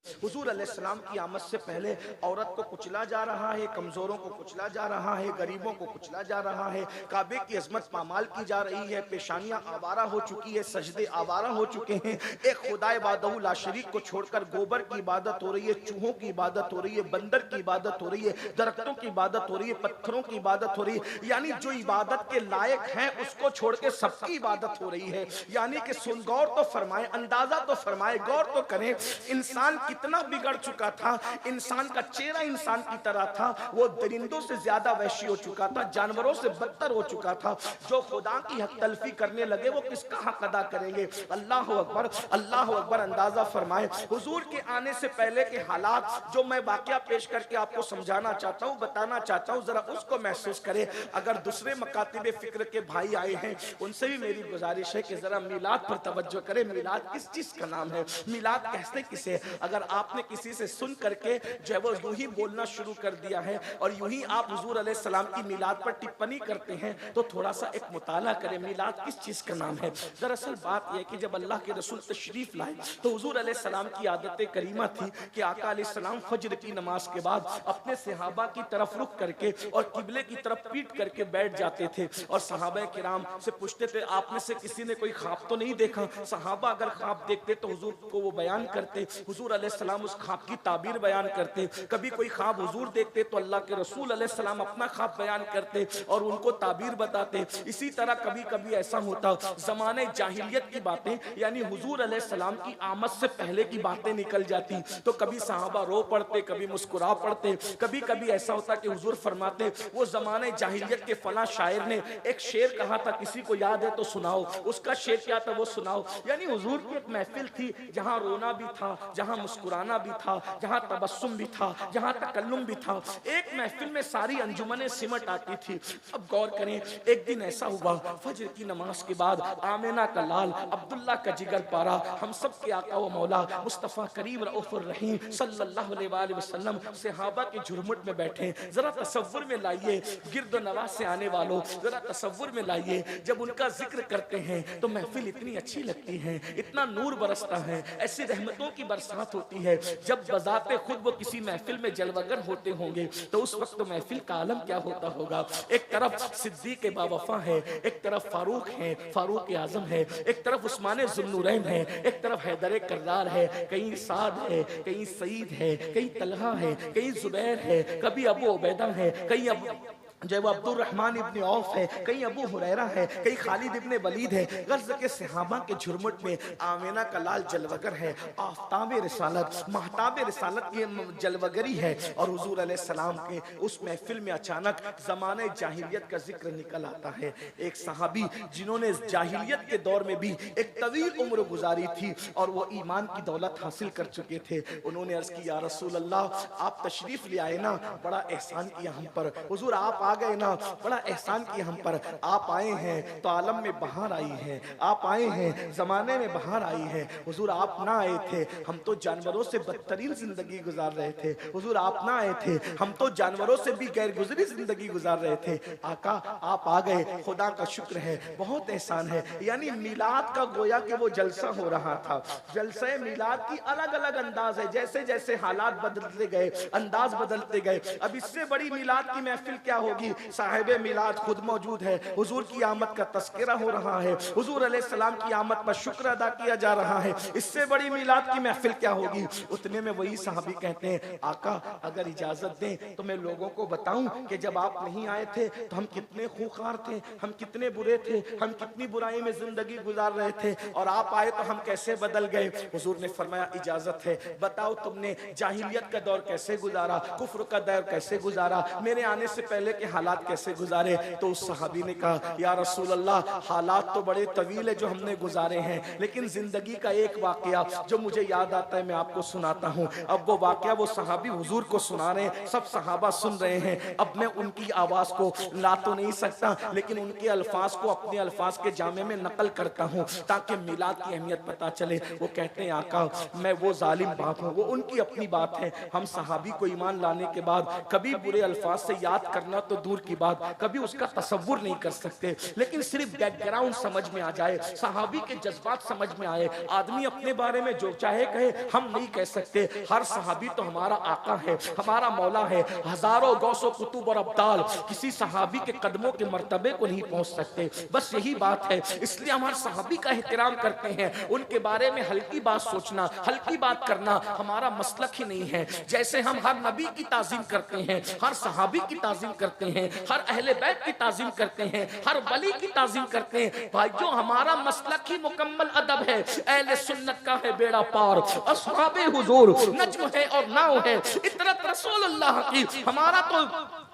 हुजूर अलैहिस्सलाम की आमद से पहले औरत को कुचला जा रहा है, कमजोरों को कुचला जा रहा है, गरीबों को कुचला जा रहा है, काबे की अजमत पामाल की जा रही है, पेशानियां आवारा हो चुकी है, सजदे आवारा हो चुके हैं। एक खुदाए वादहू ला शरीक को छोड़कर गोबर की इबादत हो रही है, चूहों की इबादत हो रही है, बंदर की इबादत हो रही है, दरख्तों की इबादत हो रही है, पत्थरों की इबादत हो रही है। यानी जो इबादत के लायक है उसको छोड़ के सबकी इबादत हो रही है। यानी कि सुन, गौर तो फरमाए, अंदाजा तो फरमाए, गौर तो करें, इंसान कितना बिगड़ चुका था। इंसान का चेहरा इंसान की तरह था, वो दरिंदों से ज्यादा वहशी हो चुका था, जानवरों से बदतर हो चुका था। जो खुदा की हक तलफी करने लगे वो किसका हक अदा करेंगे? अल्लाह अकबर, अल्लाह अकबर। अंदाजा फरमाए हुजूर के आने से पहले के हालात जो मैं वाकया पेश करके आपको समझाना चाहता हूँ, बताना चाहता हूँ, जरा उसको महसूस करें। अगर दूसरे मकातिब फिक्र के भाई आए हैं उनसे भी मेरी गुजारिश है कि जरा मिलाद पर तवज्जो करें। मिलाद किस चीज का नाम है? मिलाद कहते किसे? अगर आपने किसी से सुन करके जो है वो यूं ही बोलना शुरू कर दिया है और यूं ही आप हुजूर अलैहिस्सलाम की मिलाद पर टिप्पणी करते हैं तो थोड़ा सा एक मुताला करें, मिलाद किस चीज का नाम है। दरअसल बात यह कि जब अल्लाह के रसूल तशरीफ लाए तो हुजूर अलैहिस्सलाम की आदत करीमा थी कि आका अलैहिस्सलाम फज्र की नमाज के बाद अपने सहाबा की तरफ रुख करके और किबले की तरफ पीट करके बैठ जाते थे और सहाबा किराम से पूछते थे, आप में से किसी ने कोई ख्वाब तो नहीं देखा? सहाबा अगर ख्वाब देखते तो हुजूर को वो बयान करते, हुजूर अलैहिस्सलाम उस ख्वाब की ताबीर बयान करते। कभी कोई ख्वाब हुजूर देखते तो अल्लाह के रसूल अलैहिस्सलाम अपना ख्वाब बयान करते और उनको ताबीर बताते। इसी तरह कभी कभी ऐसा होता जमाने जाहिलियत की बातें यानी हुजूर अलैहिस्सलाम की आमद से पहले की बातें निकल जाती तो कभी सहाबा रो पड़ते, कभी मुस्कुरा पड़ते। कभी कभी ऐसा होता कि हुजूर फरमाते वो जमाने जाहिलियत के फला शायर ने एक शेर कहा था, किसी को याद है तो सुनाओ। उसका शेर क्या था वो सुनाओ। यानी हुजूर की एक महफिल थी जहां रोना भी था, जहां मुस्कुराना भी था, जहां तबस्सुम भी था, जहां तकल्लुम भी था। एक महफिल में सारी अंजुमने सिमट आती थी। अब गौर करें, एक दिन ऐसा हुआ फजर की नमाज के बाद आमिना का लाल, अब्दुल्ला का जिगर पारा, हम सब के आका व मौला मुस्तफ़ा करीम रऊफुर रहीम सल्लल्लाहु अलैहि वसल्लम सहाबा के झुरमुट में बैठे। जरा तसव्वुर में लाइए, गिरदो नवाज से आने वालों जरा तसव्वुर में लाइए, जब उनका जिक्र करते हैं तो महफिल इतनी अच्छी लगती है, इतना नूर बरसता है, ऐसी रहमतों की बरसात होती है। जब बजाते खुद वो किसी महफिल में जलवगर होते होंगे तो उस वक्त तो महफिल का आलम क्या होता होगा। एक तरफ सिद्दीक बावफा है, एक तरफ फारूक है, फारूक आजम है, एक तरफ उस्मान जुन्नूरैन है, एक तरफ हैदर कर्रार है, कहीं साद है, कहीं सईद है, कहीं तलहा है, कहीं जुबैर है, कभी अबू उबैदा है, कहीं अबू जो वो अब्दुर रहमान इब्ने औफ है, कहीं अबू हुरैरा है, कहीं खालिद इब्ने वलीद है। गर्ज के सहाबा के झुरमुट में आमिना का लाल जलवगर है, आफ्ताब रिसालत, महताब रिसालत की जलवगरी है। और हुजूर अलैहिस्सलाम के उस महफिल में अचानक जमाने जाहिलियत का जिक्र निकल आता है। एक सहाबी जिन्होंने जाहिलियत के दौर में भी एक तवील उम्र गुजारी थी और वो ईमान की दौलत हासिल कर चुके थे, उन्होंने अर्ज की, या रसूल अल्लाह, आप तशरीफ ले आए ना, बड़ा एहसान किया हम पर। हुजूर आप आ गए ना, बड़ा एहसान किया हम पर। आप आए हैं तो आलम में बहार आई है, आप आए हैं जमाने में बहार आई है। हुजूर आप ना आए थे हम तो जानवरों से बदतरीन जिंदगी गुजार रहे थे। हुजूर आप ना आए थे हम तो जानवरों से भी गैर गुजरी जिंदगी गुजार रहे थे। आका आप आ गए, खुदा का शुक्र है, बहुत एहसान है। यानी मिलाद का गोया कि वो जलसा हो रहा था। जलसे मिलाद की अलग अलग अंदाज है, जैसे जैसे हालात बदलते गए, अंदाज बदलते गए। अब इससे बड़ी मिलाद की महफिल क्या होगी? साहिबे मिलाद खुद मौजूद है, हुजूर की आमद का तस्करा हो रहा है, हुजूर अलैहिस्सलाम की आमद पर शुक्र अदा किया जा रहा है। इससे बड़ी मिलाद की महफिल क्या होगी? उतने में वही सहाबी कहते हैं, आका अगर इजाजत दें तो मैं लोगों को बताऊं कि जब आप नहीं आए थे तो हम कितने खूंखार थे, हम कितने बुरे थे, हम कितनी बुराई में जिंदगी गुजार रहे थे, और आप आए तो हम कैसे बदल गए। हुजूर ने फरमाया, इजाजत है, बताओ तुमने जाहिलियत का दौर कैसे गुजारा, कुफ्र का दौर कैसे गुजारा, मेरे आने से पहले के हालात कैसे गुजारे। तो उस सहाबी ने कहा, या रसूल अल्लाह, हालात तो बड़े तवील है जो हमने गुजारे हैं, लेकिन जिंदगी का एक वाकया जो मुझे याद आता है मैं आपको सुनाता हूँ। अब वो वाकया वो सहाबी हुजूर को सुना रहे हैं, सब सहाबा सुन रहे हैं। अब मैं उनकी आवाज को ला तो नहीं सकता, लेकिन उनके अल्फाज को अपने अल्फाज के जामे में नकल करता हूँ ताकि मिलाद की अहमियत पता चले। वो कहते हैं, आका मैं वो जालिम बाप हूँ, वो उनकी अपनी बात है, हम सहाबी को ईमान लाने के बाद कभी बुरे अल्फाज से याद करना तो दूर की बात, कभी उसका तसव्वुर नहीं कर सकते। लेकिन सिर्फ बैकग्राउंड समझ में आ जाए, सहाबी के जज्बात समझ में आए, आदमी अपने बारे में जो चाहे कहे, हम नहीं कह सकते। हर सहाबी तो हमारा आका है, हमारा मौला है। हजारों गौसो कुतुब और अब्दाल किसी सहाबी के कदमों के मर्तबे को नहीं पहुंच सकते। बस यही बात है, इसलिए हमारे सहाबी का एहतराम करते हैं। उनके बारे में हल्की बात सोचना, हल्की बात करना हमारा मसलक ही नहीं है। जैसे हम हर नबी की ताजीम करते हैं, हर सहाबी की ताजीम करते हैं, हर अहले बैत की ताजीम करते हैं, हर वली की ताजीम करते हैं। भाई जो हमारा मसलक ही मुकम्मल अदब है, अहले सुन्नत का है बेड़ा पार, अस्हाबे हुजूर नज्म है और नाव है, इतरत रसूलुल्लाह की। हमारा तो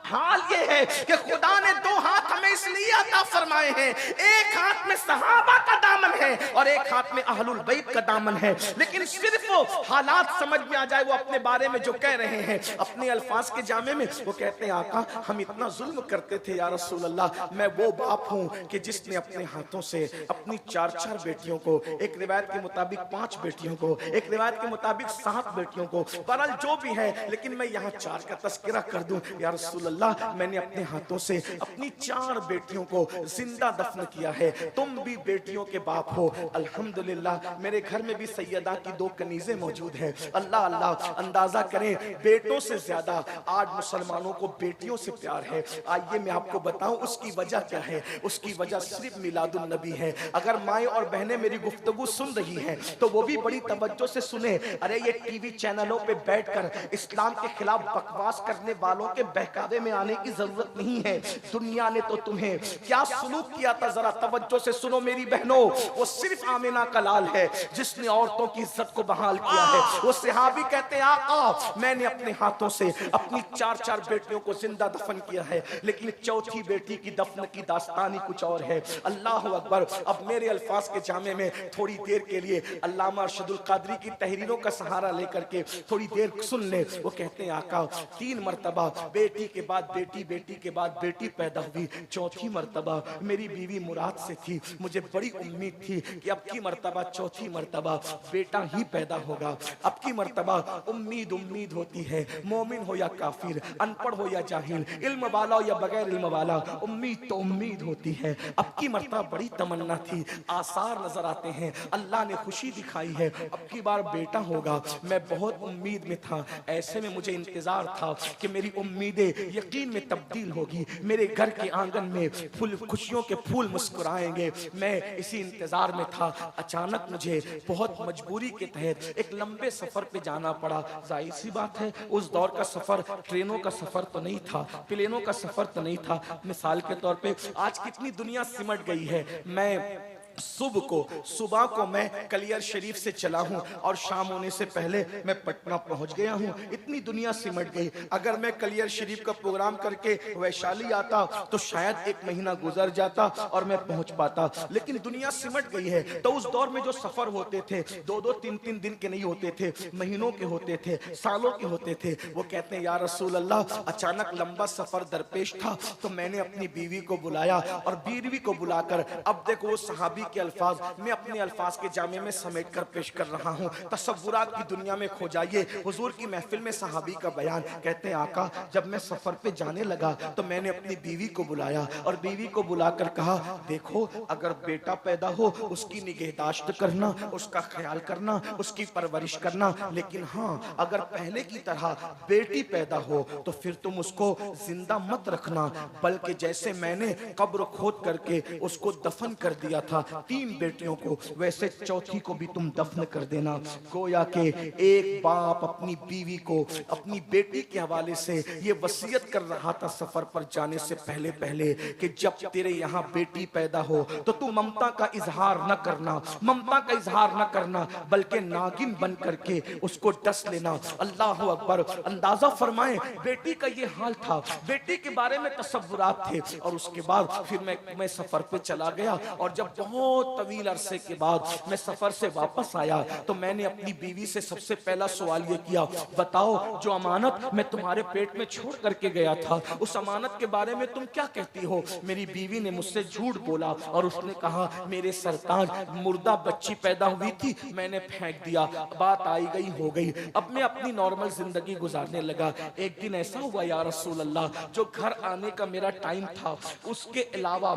हाल ये है कि खुदा ने दो हाथ हमें इसलिए अता फरमाए हैं, एक हाथ में सहाबा का दामन है और एक हाथ में अहलुल बैत का दामन है। लेकिन सिर्फ वो हालात समझ में आ जाए, वो अपने बारे में जो कह रहे हैं अपने अल्फाज के जामे में, वो कहते हैं आका हम इतना जुल्म करते थे या रसूल अल्लाह, मैं वो बाप हूँ कि जिसने अपने हाथों से अपनी 4-4 बेटियों को, एक रिवायत के मुताबिक 5 बेटियों को, एक रिवायत के मुताबिक 7 बेटियों को, बहरहाल जो भी है, लेकिन मैं यहाँ 4 का तस्करा कर दूं या रसूल अल्लाह, मैंने अपने हाथों से अपनी 4 बेटियों को जिंदा दफन किया है। तुम भी बेटियों के बाप हो। अल्हम्दुलिल्लाह मेरे घर में भी सैयदा की 2 कनीजें मौजूद हैं। अल्लाह अल्लाह, अंदाजा करें बेटों से ज्यादा आज मुसलमानों को बेटियों से प्यार है। आइए मैं आपको बताऊं उसकी वजह क्या है। उसकी वजह सिर्फ मिलादुन नबी है। अगर माएँ और बहनें मेरी गुफ्तगू सुन रही हैं तो वो भी बड़ी तवज्जो से सुने। अरे ये टीवी चैनलों पे बैठकर इस्लाम के खिलाफ बकवास करने वालों के बहकावे में आने की जरूरत नहीं है। दुनिया ने तो तुम्हें क्या सुलूक किया था, जरा तवज्जो से सुनो मेरी बहनों। वो सिर्फ आमिना का लाल है जिसने औरतों की इज्जत को बहाल किया है। वो सहाबी कहते हैं आका मैंने अपने हाथों से अपनी 4-4 बेटियों को जिंदा दफन किया है, लेकिन चौथी बेटी की दफन की दास्तानी कुछ और है। अल्लाह अकबर। अब मेरे अल्फाज के जामे में थोड़ी देर के लिए अल्लामा अरशदुल कादरी की तहरीरों का सहारा लेकर के थोड़ी देर सुन ले। वो कहते हैं आका 3 मरतबा बेटी के बाद बेटी, बेटी के बाद बेटी पैदा हुई, चौथी मर्तबा मेरी बीवी मुराद से थी। मुझे बड़ी उम्मीद थी कि अब की मर्तबा, चौथी मर्तबा बेटा ही पैदा होगा। अब की मर्तबा उम्मीद उम्मीद होती है, मोमिन हो या काफिर, अनपढ़ हो या जाहिल, इल्म वाला हो या बगैर इल्म वाला, उम्मीद तो उम्मीद होती है। अब की मर्तबा बड़ी तमन्ना थी, आसार नजर आते हैं, अल्लाह ने खुशी दिखाई है, अब की बार बेटा होगा। मैं बहुत उम्मीद में था, ऐसे में मुझे इंतजार था कि मेरी उम्मीदें यकीन में तब्दील होगी, मेरे घर के आंगन में फूल, खुशियों के फूल मुस्कुराएंगे। मैं इसी इंतजार में था। अचानक मुझे बहुत मजबूरी के तहत एक लंबे सफर पे जाना पड़ा। जाहिर सी बात है उस दौर का सफर ट्रेनों का सफर तो नहीं था, प्लेनों का सफर तो नहीं था। मिसाल के तौर पे आज कितनी दुनिया सिमट गई है। मैं सुबह को मैं कलियर शरीफ से चला हूं और शाम होने से पहले मैं पटना पहुंच गया हूं। इतनी दुनिया सिमट गई। अगर मैं कलियर शरीफ का प्रोग्राम करके वैशाली आता तो शायद 1 महीना गुजर जाता और मैं पहुंच पाता, लेकिन दुनिया सिमट गई है। तो उस दौर में जो सफर होते थे 2-2, 3-3 दिन के नहीं होते थे, महीनों के होते थे, सालों के होते थे। वो कहते हैं या रसूल अल्लाह अचानक लंबा सफर दरपेश था तो मैंने अपनी बीवी को बुलाया और बीवी को बुलाकर, अब देखो वो सहाबी के अल्फाज मैं अपने अल्फाज के जामे में समेट कर पेश कर रहा हूं। तसव्वुरात की दुनिया में खो जाइए। हुजूर की महफिल में सहाबी का बयान। कहते हैं आका जब मैं सफर पे जाने लगा तो मैंने अपनी बीवी को बुलाया और बीवी को बुलाकर कहा देखो अगर बेटा पैदा हो उसकी निगहदाश्त करना, उसका ख्याल करना, उसकी परवरिश करना, लेकिन हाँ अगर पहले की तरह बेटी पैदा हो तो फिर तुम उसको जिंदा मत रखना, बल्कि जैसे मैंने कब्र खोद करके उसको दफन कर दिया था 3 बेटियों को, वैसे चौथी को भी तुम दफन कर देना। गोया के एक बाप अपनी बीवी को अपनी बेटी के हवाले से ये वसीयत कर रहा था सफर पर जाने से पहले पहले कि जब तेरे यहाँ बेटी पैदा हो तो तू ममता का इजहार न करना, ममता का इजहार न करना, बल्कि नागिन बन करके उसको डस लेना। अल्लाह अकबर। अंदाजा फरमाए बेटी का ये हाल था, बेटी के बारे में तसव्वुरात थे। और उसके बाद फिर मैं सफर पे चला गया और जब बहुत बहुत तवील अरसे के बाद मैं सफर से वापस आया तो मैंने अपनी बीवी से सबसे पहला सवाल ये किया, बताओ जो अमानत मैं तुम्हारे पेट में छोड़ करके गया था उस अमानत के बारे में तुम क्या कहती हो। मेरी बीवी ने मुझसे झूठ बोला और उसने कहा मेरे सरताज मुर्दा बच्ची पैदा हुई थी, मैंने फेंक दिया, बात आई गई हो गई, अब मैं अपनी नॉर्मल जिंदगी गुजारने लगा। एक दिन ऐसा हुआ या रसूल अल्लाह, जो घर आने का मेरा टाइम था उसके अलावा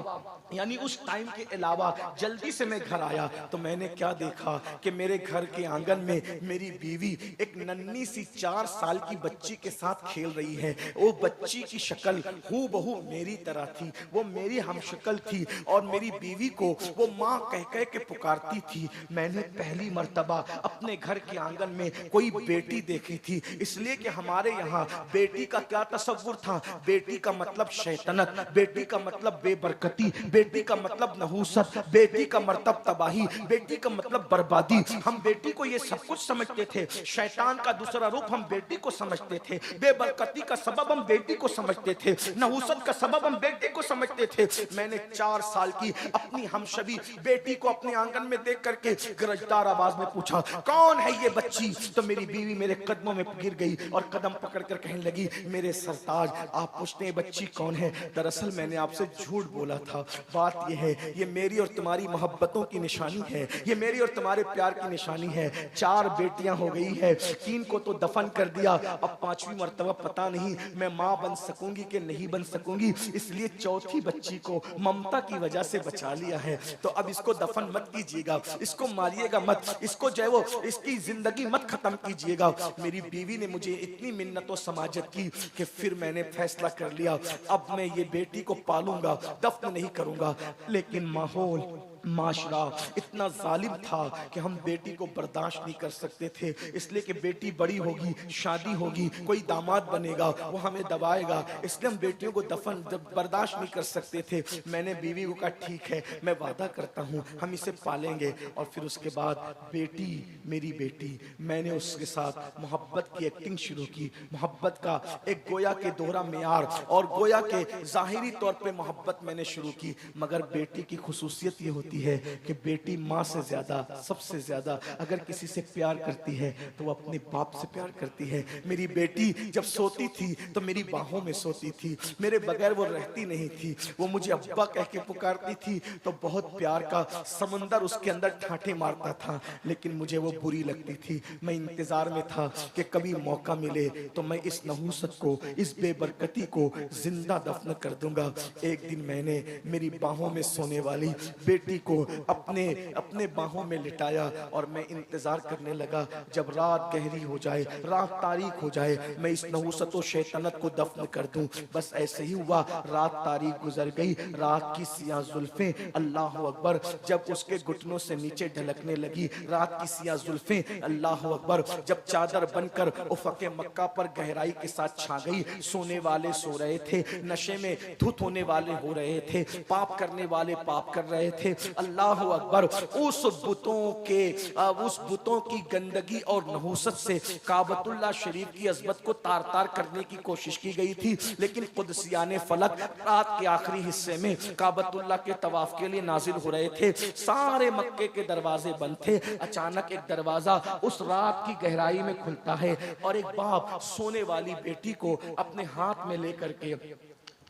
यानी उस टाइम के अलावा जल्दी से मैं घर आया तो मैंने क्या देखा कि मेरे घर के आंगन में मेरी बीवी एक नन्ही सी 4 साल की बच्ची के साथ खेल रही है। वो बच्ची की शक्ल हूबहू मेरी तरह थी, वो मेरी हमशक्ल थी और मेरी बीवी को वो माँ कह कह के पुकारती थी। मैंने पहली मर्तबा अपने घर के आंगन में कोई बेटी देखी थी, इसलिए कि हमारे यहाँ बेटी का क्या तस्वुर था, बेटी का मतलब शैतानत, बेटी का मतलब बेबरकती, बेटी का मतलब नहूसत, बेटी का मतलब तबाही, बेटी का मतलब बर्बादी। हम बेटी को ये सब कुछ समझते थे, शैतान का दूसरा रूप हम बेटी को समझते थे, बेबरकती का सबब हम बेटी को समझते थे, नहूसत का सबब हम बेटी को समझते थे। मैंने 4 साल की अपनी हमशबी बेटी को अपने आंगन में देख करके गरजदार आवाज में पूछा, कौन है ये बच्ची? तो मेरी बीवी मेरे कदमों में गिर गई और कदम पकड़कर कहने लगी, मेरे सरताज आप पूछते हैं बच्ची कौन है? दरअसल मैंने आपसे झूठ बोला था, बात यह है ये मेरी और तुम्हारी मोहब्बतों की निशानी है, ये मेरी और तुम्हारे प्यार की निशानी है। 4 बेटियां हो गई है, 3 को तो दफन कर दिया, अब 5वीं मर्तबा पता नहीं मैं माँ बन सकूंगी कि नहीं बन सकूंगी, इसलिए चौथी बच्ची को ममता की वजह से बचा लिया है। तो अब इसको दफन मत कीजिएगा, इसको मारिएगा मत, इसको जो है वो इसकी जिंदगी मत खत्म कीजिएगा। मेरी बीवी ने मुझे इतनी मिन्नत और समाजत की कि फिर मैंने फैसला कर लिया अब मैं ये बेटी को पालूंगा, दफन नहीं करूंगा। लेकिन माहौल माशरा इतना जालिम था कि हम बेटी को बर्दाश्त नहीं कर सकते थे, इसलिए कि बेटी बड़ी होगी, शादी होगी, कोई दामाद बनेगा, वो हमें दबाएगा, इसलिए हम बेटियों को दफन बर्दाश्त नहीं कर सकते थे। मैंने बीवी को कहा ठीक है मैं वादा करता हूँ हम इसे पालेंगे। और फिर उसके बाद बेटी मेरी बेटी, मैंने उसके साथ मोहब्बत की एक्टिंग शुरू की, मोहब्बत का एक गोया के दोहरा मेयार और गोया के जाहिरी तौर पे मोहब्बत मैंने शुरू की। मगर बेटी की खुसूसियत ये होती है कि बेटी माँ से ज्यादा, सबसे ज्यादा अगर किसी से प्यार करती है तो वो अपने बाप से प्यार करती है। मेरी बेटी जब सोती थी तो मेरी बाहों में सोती थी, मेरे बगैर वो रहती नहीं थी, वो मुझे अब्बा कह के पुकारती थी तो बहुत प्यार का समंदर उसके अंदर ठाठे मारता था, लेकिन मुझे वो बुरी लगती थी। मैं इंतजार में था कि कभी मौका मिले तो मैं इस नहूसत को, इस बेबरकती को जिंदा दफन कर दूंगा। एक दिन मैंने मेरी बाहों में सोने वाली बेटी को अपने बाहों में लिटाया और मैं इंतजार करने लगा जब रात गहरी हो जाए, रात तारीक हो जाए, मैं इस नहूसत और शैतानत को दफन कर दूं। बस ऐसे ही हुआ, रात तारीक गुजर गई, रात की सियाह जुल्फें अल्लाह अकबर जब उसके घुटनों से नीचे ढलकने लगी, रात की सियाह जुल्फें अल्लाह अकबर जब चादर बनकर उफ़क़े मक्का पर गहराई के साथ छा गई। सोने वाले सो रहे थे, नशे में धुत होने वाले हो रहे थे, पाप करने वाले पाप कर रहे थे। अल्लाह अकबर उस बुतों की गंदगी और नहूसत से काबतुल्लाह शरीफ की अज़मत को तार तार करने की कोशिश की गई थी, लेकिन कुदसियाने फलक रात के आखिरी हिस्से में काबतुल्लाह के तवाफ के लिए नाजिल हो रहे थे। सारे मक्के के दरवाजे बंद थे। अचानक एक दरवाजा उस रात की गहराई में खुलता है और एक बाप सोने वाली बेटी को अपने हाथ में लेकर के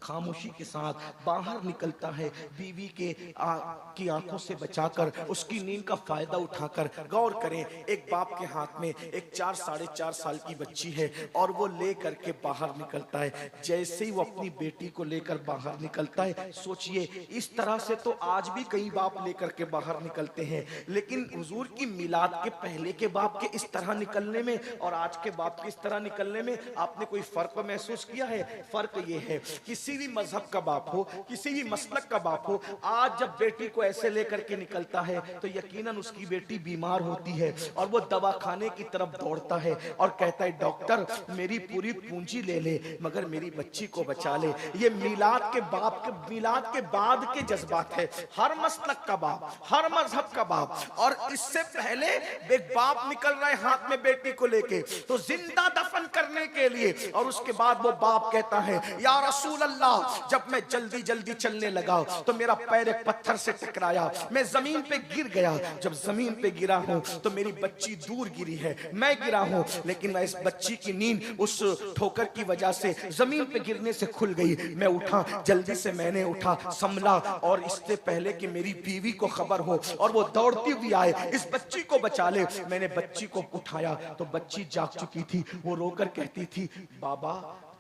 खामोशी के साथ बाहर निकलता है, बीवी की आंखों से बचाकर, उसकी नींद का फायदा उठाकर। गौर करें, एक बाप के हाथ में एक 4 साढ़े 4 साल की बच्ची है और वो ले करके बाहर निकलता है। जैसे ही वो अपनी बेटी को लेकर बाहर निकलता है, सोचिए इस तरह से तो आज भी कई बाप लेकर के बाहर निकलते हैं, लेकिन हुजूर की मिलाद के पहले के बाप के इस तरह निकलने में और आज के बाप के इस तरह निकलने में आपने कोई फर्क महसूस किया है? फर्क ये है, किसी भी मजहब का बाप हो, किसी भी मसलक का बाप हो, आज जब बेटी को ऐसे लेकर के निकलता है तो यकीनन उसकी बेटी बीमार होती है और वो दवाखाने की तरफ दौड़ता है और कहता है डॉक्टर मेरी पूरी पूंजी ले ले मगर मेरी बच्ची को बचा ले। ये मिलाद के बाप के, मिलाद के बाद के जज्बात है। हर मसलक का बाप, हर मजहब का बाप, और इससे पहले एक बाप निकल रहा है हाथ में बेटी को लेके तो जिंदा दफन करने के लिए, और उसके बाद वो बाप कहता है या रसूल अल्लाह अल्लाह, जब मैं जल्दी जल्दी चलने लगा तो मेरा पैर एक पत्थर से टकराया, मैं जमीन पे गिर गया। जब जमीन पे गिरा हूं तो मेरी बच्ची दूर गिरी है, मैं गिरा हूं, लेकिन मैं इस बच्ची की नींद उस ठोकर की वजह से जमीन पे गिरने से खुल गई। मैं उठा, जल्दी से मैंने उठा, संभला, और इससे पहले कि मेरी बीवी को खबर हो और वो दौड़ती हुई आए इस बच्ची को बचा ले, मैंने बच्ची को उठाया तो बच्ची जाग चुकी थी। वो रोकर कहती थी, बाबा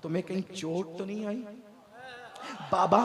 तुम्हें कहीं चोट तो नहीं आई? बाबा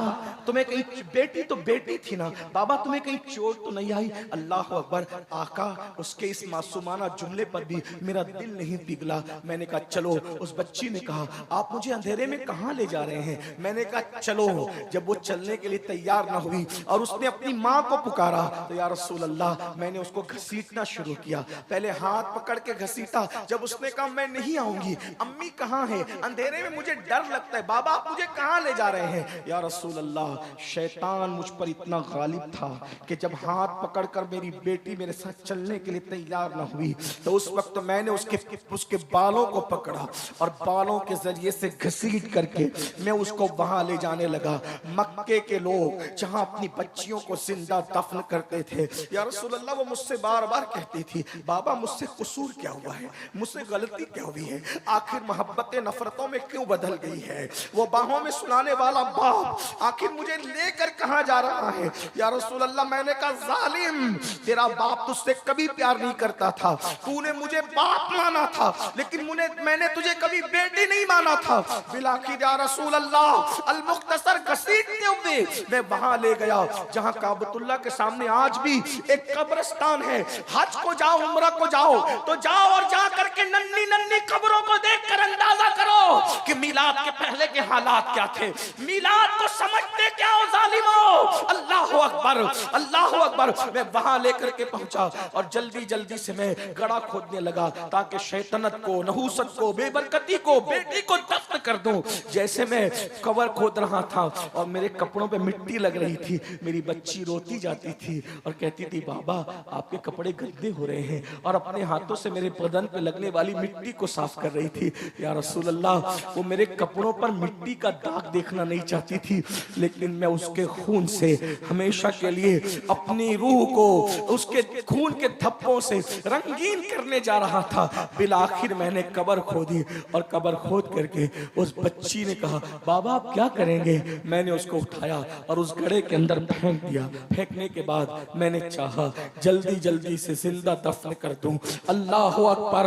तुम्हें कहीं, बेटी तो बेटी थी ना, बाबा तुम्हें कहीं चोट तो नहीं आई? अल्लाह अकबर। आका उसके इस मासूमाना जुमले पर भी मेरा दिल नहीं पिघला। मैंने कहा चलो। उस बच्ची ने कहा, आप मुझे अंधेरे में कहां ले जा रहे हैं? मैंने कहा चलो। जब वो चलने के लिए तैयार ना हुई और उसने अपनी माँ को पुकारा तो या रसूल अल्लाह, मैंने उसको घसीटना शुरू किया। पहले हाथ पकड़ के घसीटा, जब उसने कहा मैं नहीं आऊंगी, अम्मी कहाँ है, अंधेरे में मुझे डर लगता है, बाबा आप मुझे कहाँ ले जा रहे हैं? या रसूल अल्लाह, शैतान मुझ पर इतना गालिब था कि जब हाथ पकड़कर मेरी बेटी मेरे साथ चलने के लिए तैयार न हुई तो उस वक्त मैंने उसके बालों को पकड़ा और बालों के जरिए से घसीट करके मैं उसको वहां ले जाने लगा। मक्के के लोग जहां अपनी बच्चियों को जिंदा दफन करते थे, या रसूल अल्लाह, वो मुझसे बार बार कहती थी, बाबा मुझसे कसूर क्या हुआ है, मुझसे गलती क्या हुई है, आखिर मोहब्बतें नफरतों में क्यों बदल गई है? वो बाहों में सुनाने वाला बाप आखिर मुझे लेकर कहां जा रहा है? या रसूल अल्लाह, मैंने कहा जालिम, तेरा बाप तुझसे कभी प्यार नहीं करता था, तूने मुझे बाप माना था, लेकिन मैंने तुझे कभी बेटी नहीं माना था। बिलाखिर या रसूल अल्लाह, अल मुख्तसर घसीटते हुए मैं वहां ले गया जहां काबतुल्लाह के सामने आज भी एक कब्रिस्तान है। हज को जाओ, उम्रा को जाओ तो जाओ और जा करके नन्ही नन्ही कब्रों को देखकर अंदाजा करो कि मिलाद के पहले के हालात क्या थे। मिलाद को समझते क्या हो जालिमो? अल्लाह अकबर, अल्लाह अकबर। मैं वहां लेकर के पहुंचा और जल्दी जल्दी से मैं गड़ा खोदने लगा ताकि शैतानत को, नहूसत को, बेबरकती को, बेटी को दफ्न कर दूं। जैसे मैं कबर खोद रहा था और मेरे कपड़ों पे मिट्टी लग रही थी, मेरी बच्ची रोती जाती थी और कहती थी, बाबा आपके कपड़े गंदे हो रहे हैं, और अपने हाथों से मेरे बदन पे लगने वाली मिट्टी को साफ कर रही थी। या रसूल अल्लाह, वो मेरे कपड़ों पर मिट्टी का दाग देखना नहीं चाहती थी, लेकिन मैं उसके खून से हमेशा के लिए अपनी रूह को उसके खून के धब्बों से रंगीन करने जा रहा था। बिलाखिर मैंने कब्र खोदी और कब्र खोद करके उस बच्ची ने कहा, बाबा आप क्या करेंगे? मैंने उसको उठाया और उस गड्ढे के अंदर फेंक दिया। फेंकने के बाद मैंने चाहा जल्दी जल्दी से जिंदा दफन कर दूं। अल्लाह अकबर।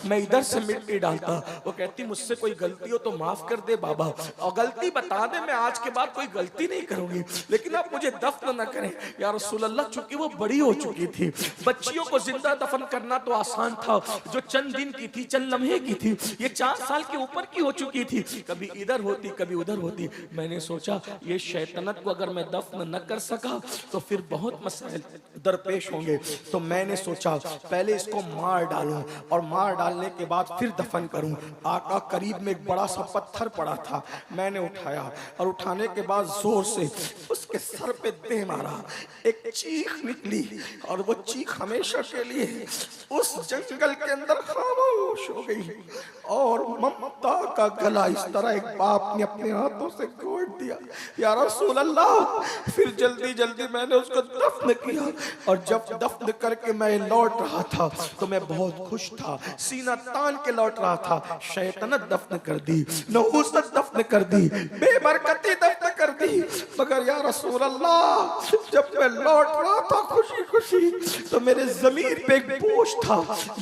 मैं इधर से मिट्टी डालता, वो कहती मुझसे कोई गलती हो तो माफ कर दे बाबा, और गलती बता दे, मैं आज के बाद कोई गलती नहीं करूंगी, लेकिन आप मुझे दफन न करें। या रसूल अल्लाह, चूंकि वो बड़ी हो चुकी थी, बच्चियों को जिंदा दफन करना तो आसान था, जो चंद दिन की थी, चंद लम्हे की थी, ये 4 साल के ऊपर की हो चुकी थी, कभी इधर होती कभी उधर होती। मैंने सोचा ये शैतानत को अगर मैं दफन न कर सका तो फिर बहुत मसाइल दरपेश होंगे, तो मैंने सोचा पहले इसको मार डालूं और मार डालने के बाद फिर दफन करूं। आका करीब में एक बड़ा सा पत्थर पड़ा था, मैंने उठाया और उठाने के बाद जोर से उसके सर पे दे मारा। एक चीख निकली और वो चीख हमेशा के लिए उस जंगल के अंदर खामोश हो गई। और ममता का गला इस तरह एक बाप ने अपने हाथों से घोट दिया। या रसूल अल्लाह, फिर जल्दी जल्दी मैंने उसको दफन किया, और जब दफन करके मैं लौट रहा था तो मैं बहुत खुश था, सीना तान के लौट रहा था। शैतानत दफन कर दी, नहूसत दफन कर दी, बेबरकती दफन कर दी, मगर या रसूल अल्लाह, जब मैं लौट रहा था खुशी खुशी तो मेरे ज़मीर पे एक बोझ था।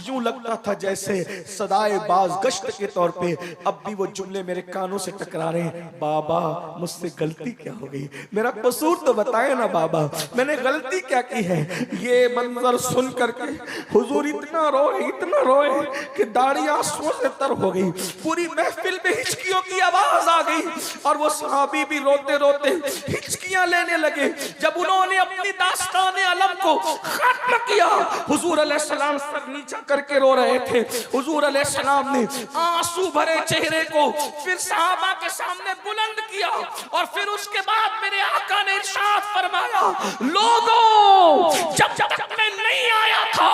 यूं लगता था जैसे सदाए बाज गश्त के तौर पे अब भी वो जुमले मेरे कानों से टकरा रहे हैं, बाबा मुझसे गलती क्या हो गई, मेरा कसूर तो बताए ना बाबा, मैंने गलती क्या की है। ये मंजर सुन करके हुजूर इतना रोए कि दाढ़ी आंसुओं से तर हो गई। पूरी महफिल में हिचकियों की आवाज आ गई और वो सहाबी भी रोते रोते हिचकियां लेने लगे। जब उन्होंने अपनी दास्तान अलम को खत्म किया, हुजूर अलैहिस्सलाम सर नीचा करके रो रहे थे। हुजूर अलैहिस्सलाम ने आंसू भरे चेहरे को फिर सहाबा के सामने बुलंद किया और फिर उसके बाद मेरे आका ने इरशाद फरमाया, लोगों जब तक मैं नहीं आया था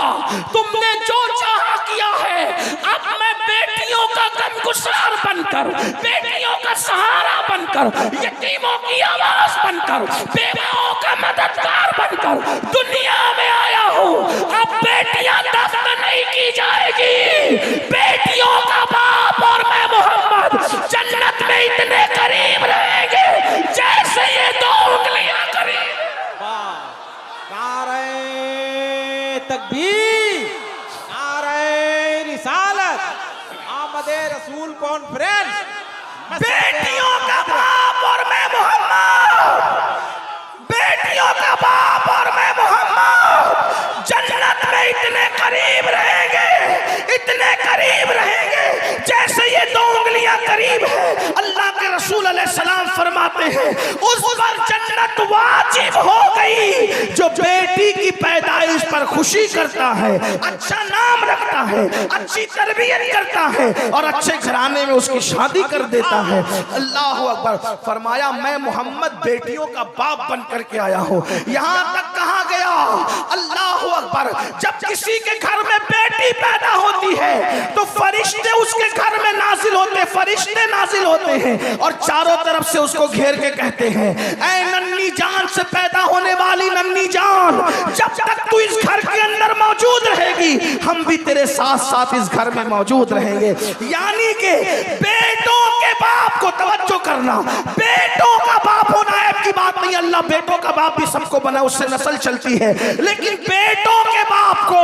तुमने जो चाहा किया है, अब मैं बेटियों का गमगुसार बनकर, बेटियों का सहारा बनकर बनकर, यतीमों की आवाज बनकर, बेवाओं का मददगार बनकर दुनिया में आया हूँ। अब बेटियां दफन नहीं की जाएगी, बेटियों का बाप और मैं मोहम्मद जन्नत में इतने करीब रहेंगे जैसे ये दो उंगलियां करीब। नारे तकबीर, नारे रिसालत, आमदे रसूल कॉन्फ्रेंस। बेटियों का बाप और मैं मोहम्मद, बेटियों का बाप और मैं मोहम्मद जन्नत में इतने करीब रहेंगे, इतने करीब रहेंगे जैसे ये दो उंगलियां करीब है। अल्लाह के रसूल अलैहिस्सलाम फरमाते हैं उस पर जन्नत वाजिब हो गई जो बेटी की पैदाइश पर खुशी करता है, अच्छा नाम रखता है, अच्छी तरबियत करता है और अच्छे घराने में उसकी शादी कर देता है। अल्लाह अकबर। फरमाया मैं मोहम्मद बेटियों का बाप बन करके आया हूँ। यहाँ तक कहा गया, अल्लाह अकबर, जब किसी के घर में बेटी पैदा होती है तो फरिश्ते उसके घर में नाजिल होते, फरिश्ते नाजिल होते हैं और चारों तरफ से उसको घेर के कहते हैं ऐ नन्ही जान से पैदा होने वाली नन्ही जान, जब तक तू इस घर के अंदर मौजूद रहेगी हम भी तेरे साथ साथ इस घर में मौजूद रहेंगे। यानी कि बेटों के बाप को तवज्जो करना, बेटों का बाप होना ऐब की बात नहीं। अल्लाह बेटों का बाप भी सबको बना, उससे नस्ल चलती है, लेकिन बेटों के बाप को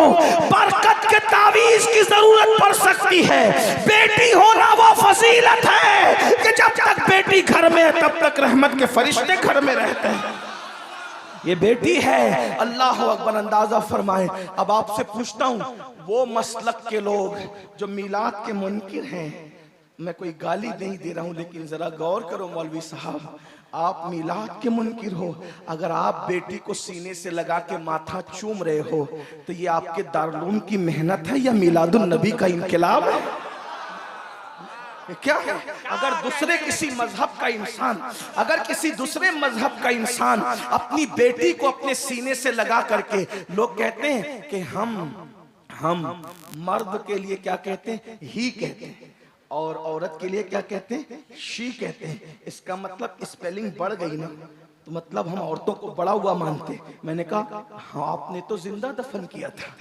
बरकत के तावीज की जरूरत पड़ सकती है। बेटी होना वो फजीलत है कि जब तक बेटी घर में है तब तक रहमत के फरिश्ते घर में रहते हैं। ये बेटी है। अल्लाह अकबर। अंदाजा फरमाए। अब आपसे पूछता हूं, वो मसलक के लोग जो मिलाद के मुनकिर हैं, मैं कोई गाली नहीं दे रहा हूं, लेकिन जरा गौर करो मौलवी साहब, आप मिलाद के मुनकिर हो, अगर आप बेटी को सीने से लगा के माथा चूम रहे हो तो ये आपके दारुल की मेहनत है या मिलादुन नबी का इनकलाब है? क्या है? अगर दूसरे किसी मजहब का इंसान, अगर किसी दूसरे मजहब का इंसान अपनी बेटी को अपने सीने से लगा करके, लोग कहते हैं कि हम मर्द के लिए क्या कहते हैं? ही कहते हैं, और औरत के लिए क्या कहते हैं? शी कहते हैं। इसका मतलब स्पेलिंग बढ़ गई ना, तो मतलब हम औरतों को बड़ा हुआ मानते। मैंने कहा हाँ, आपने तो जिंदा दफन किया था।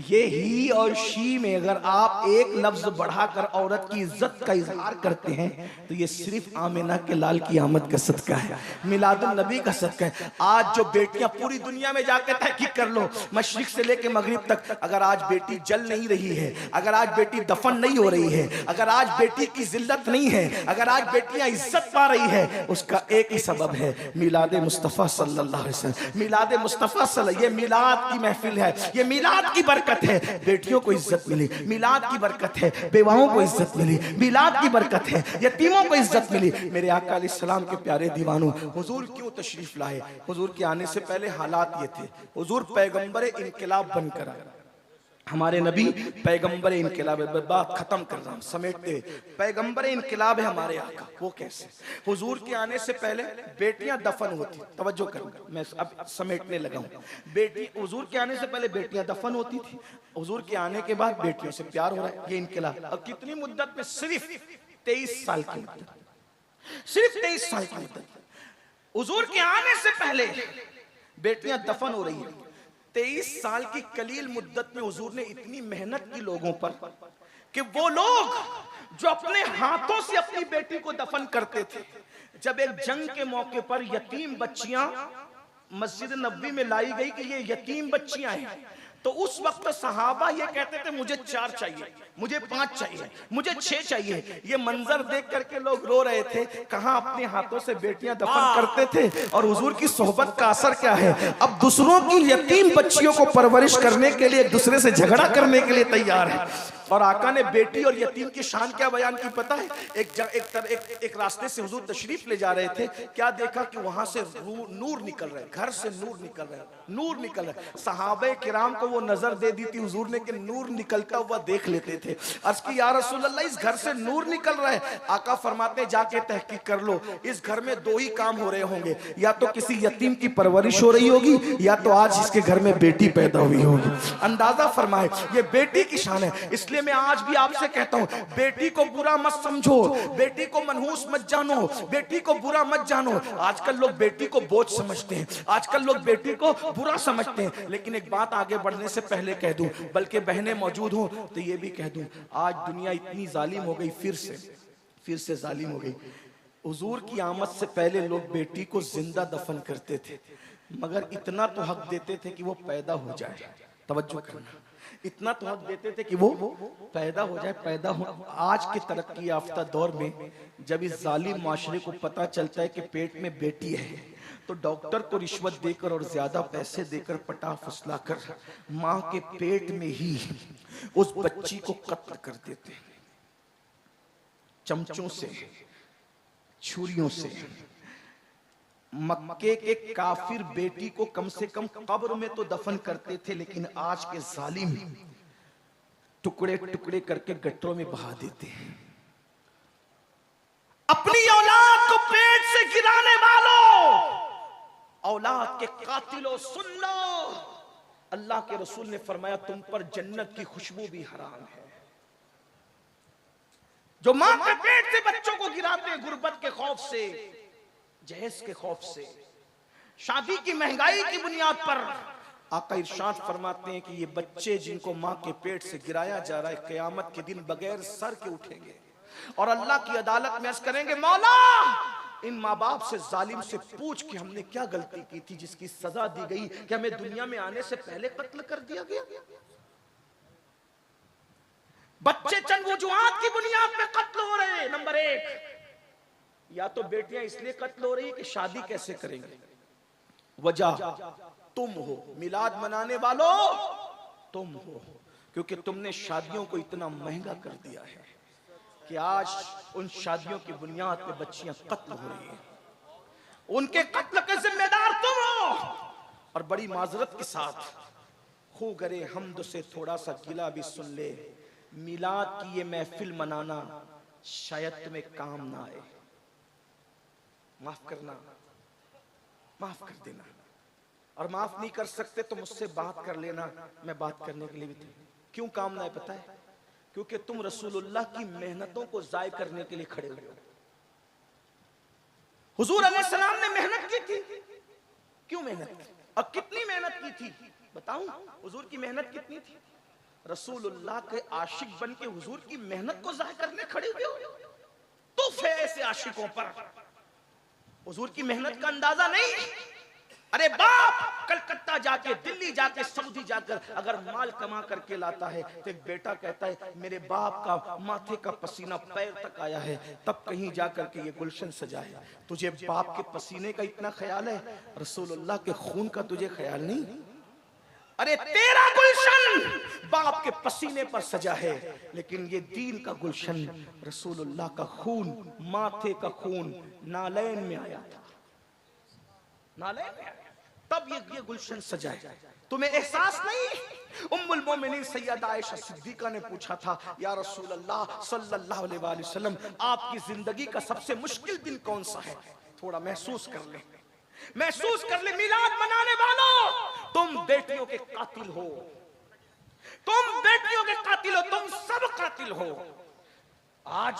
ये ही और शी में अगर आप एक लफ्ज बढ़ाकर औरत की इज्जत का इजहार करते हैं तो ये सिर्फ आमिना के लाल की आमद का सदका है, मिलादुन नबी का सदका है। आज जो बेटियां पूरी दुनिया में जाकर तहकीक कर लो, मशरिक से लेकर मगरिब तक, अगर आज बेटी जल नहीं रही है, अगर आज बेटी दफन नहीं हो रही है, अगर आज बेटी की जिल्लत नहीं है, अगर आज बेटियां इज्जत पा रही है, उसका एक ही सबब है, मिलाद मुस्तफ़ा सल्लल्लाहु अलैहि वसल्लम। मिलाद मुस्तफ़ा सल्लल्लाहु, ये मिलाद की महफिल है, ये मिलाद की बरकत है। बेटियों को इज्जत मिली, मिलाद की बरकत है। बेवाओं को इज्जत मिली, मिलाद की बरकत है। यतीमों को इज्जत मिली। मेरे आका अलैहिस्सलाम के प्यारे दीवानों, हुजूर क्यों तशरीफ लाए? हुजूर के आने से पहले हालात ये थे, हुजूर पैगंबर इनकलाब बनकर आए। हमारे नबी पैगंबर इनकलाब, बात खत्म कर रहा हूं समेटते, पैगंबर इनकलाब है हमारे आका। वो कैसे? हुजूर के आने से पहले बेटियां दफन होती, तवज्जो करना, मैं अब समेटने लगा हूं। बेटी, हुजूर के आने से पहले बेटियां दफन होती थी, हुजूर के आने के बाद बेटियों से प्यार हो रहा है, ये इनकलाब। और कितनी मुद्दत में? सिर्फ 23 साल की मुद्दत, सिर्फ 23 साल की मुद्दत। हुजूर के आने से पहले बेटियां दफन हो रही है। 23 साल की कलील मुद्दत में हुजूर ने इतनी मेहनत की लोगों पर कि वो लोग जो अपने हाथों से अपनी बेटी को दफन करते थे, जब एक जंग के मौके पर यतीम बच्चियां मस्जिद नबवी में लाई गई कि ये यतीम बच्चियां हैं, तो उस वक्त सहाबा ये कहते थे मुझे 4 चाहिए, मुझे 5 चाहिए, मुझे 6 चाहिए। ये मंजर देख करके लोग रो रहे थे। कहां अपने हाथों से बेटियां दफन करते थे और हुजूर की सोहबत का असर क्या है? अब दूसरों की यतीम बच्चियों को परवरिश करने के लिए, एक दूसरे से झगड़ा करने के लिए तैयार है। और आका ने बेटी और यतीम की शान क्या बयान की पता है? एक रास्ते से हुजूर तशरीफ ले जा रहे थे, क्या देखा कि वहां से नूर निकल रहे, घर से नूर निकल रहे, नूर निकल रहे। सहाबे किराम को वो नजर दे दी थी हुजूर ने कि नूर निकलता हुआ देख लेते थे। अर्ज की या रसूल अल्लाह, इस घर से नूर निकल रहा है। आका फरमाते जाके तहकीक कर लो, इस घर में 2 ही काम हो रहे होंगे, या तो किसी यतीम की परवरिश हो रही होगी, या तो आज इसके घर में बेटी पैदा हुई होगी। अंदाजा फरमाए, ये बेटी की शान है। इसलिए इसलिए मैं आज भी आपसे कहता हूं, बेटी को बुरा मत समझो, बेटी को मनहूस मत जानो, बेटी को बुरा मत जानो। आजकल लोग बेटी को बोझ समझते हैं, आजकल लोग बेटी को बुरा समझते हैं। लेकिन एक बात आगे बढ़ने से पहले कह दूं, बल्कि बहनें मौजूद हो तो ये भी कह दूं, आज दुनिया इतनी जालिम हो गई, फिर से जालिम हो गई। हुजूर की आमद से पहले लोग बेटी को जिंदा दफन करते थे, मगर इतना तो हक देते थे कि वो पैदा हो जाए। तवज्जो करना, इतना तो हक देते थे कि वो पैदा हो जाए, पैदा हो। आज के तरक्की याफ्ता दौर में जब इस जालिम माशरे को पता चलता है कि पेट में बेटी है, तो डॉक्टर को रिश्वत देकर और ज्यादा पैसे देकर पटा फुसला कर मां के पेट में ही उस बच्ची को कत्ल कर देते हैं, चमचों से, छुरियों से। मक्के के काफिर बेटी को कम से कम कब्र में तो दफन करते थे, लेकिन आज के जालिम टुकड़े टुकड़े करके गटरों में बहा देते हैं। अपनी औलाद को पेट से गिराने वालों, औलाद के कातिलों, सुन लो, अल्लाह के रसूल ने फरमाया तुम पर जन्नत की खुशबू भी हराम है। जो मां के पेट से बच्चों को गिराते हैं गुर्बत के खौफ से, जहेज के खौफ से, शादी की महंगाई की बुनियाद पर, आका इरशाद फरमाते हैं कि ये बच्चे जिनको मां के पेट से गिराया जा रहा है, क़यामत के दिन बगैर सर के उठेंगे और अल्लाह की अदालत में अर्ज करेंगे, मौला इन माँ बाप से, जालिम से पूछ कि हमने क्या गलती की थी जिसकी सजा दी गई कि हमें दुनिया में आने से पहले कत्ल कर दिया गया। बच्चे चंद वजूहात की बुनियाद पे कत्ल हो रहे हैं। नंबर एक, या तो बेटियां इसलिए कत्ल हो रही है कि शादी कैसे करेंगे, वजह तुम हो, मिलाद मनाने वालों तुम हो, क्योंकि तुमने शादियों को इतना महंगा कर दिया है कि आज उन शादियों की बुनियाद पे बच्चियां कत्ल हो रही हैं। उनके कत्ल के जिम्मेदार तुम हो। और बड़ी माजरत के साथ खू गरे हमद से थोड़ा सा गिला भी सुन ले, मिलाद की ये महफिल मनाना शायद तुम्हें काम ना आए। माफ करना, माफ कर देना, और माफ नहीं कर सकते तो मुझसे बात कर लेना, मैं बात करने के लिए भी तैयार। क्यों काम ना है पता है? क्योंकि तुम रसूलुल्लाह की मेहनतों को जाय करने के लिए खड़े हुए हो। हुजूर अलैहिस्सलाम ने मेहनत की थी, क्यों मेहनत की और कितनी मेहनत की थी बताऊं? हुजूर की मेहनत कितनी थी? रसूलुल्लाह के आशिक बन के हुजूर की मेहनत को जाय करने खड़े हुए हो। तो ऐसे आशिकों पर हुजूर की मेहनत का अंदाजा नहीं। अरे बाप कलकत्ता जाके, दिल्ली जाके, सऊदी जाकर अगर माल कमा करके लाता है तो एक बेटा कहता है मेरे बाप का माथे का पसीना पैर तक आया है, तब कहीं जाकर के ये गुलशन सजा है। तुझे बाप के पसीने का इतना ख्याल है, रसूलुल्लाह के खून का तुझे ख्याल नहीं? अरे तेरा गुलशन बाप के पसीने पर सजा है, लेकिन ये दीन का गुलशन रसूलुल्लाह का खून, माथे का खून नालैन में आया था, नालैन में आया, तब ये गुलशन सजा है। तुम्हें एहसास नहीं? उम्मुल मोमिनीन सैयदा आयशा सिद्दीका ने पूछा था, या रसूल अल्लाह सल्लल्लाहु अलैहि वसल्लम, आपकी जिंदगी का सबसे मुश्किल दिन कौन सा है? थोड़ा महसूस कर ले, महसूस कर ले। मिलाद मनाने वालों, तुम बेटियों के कातिल हो, तुम बेटियों के कातिल हो, तुम सब कातिल हो। आज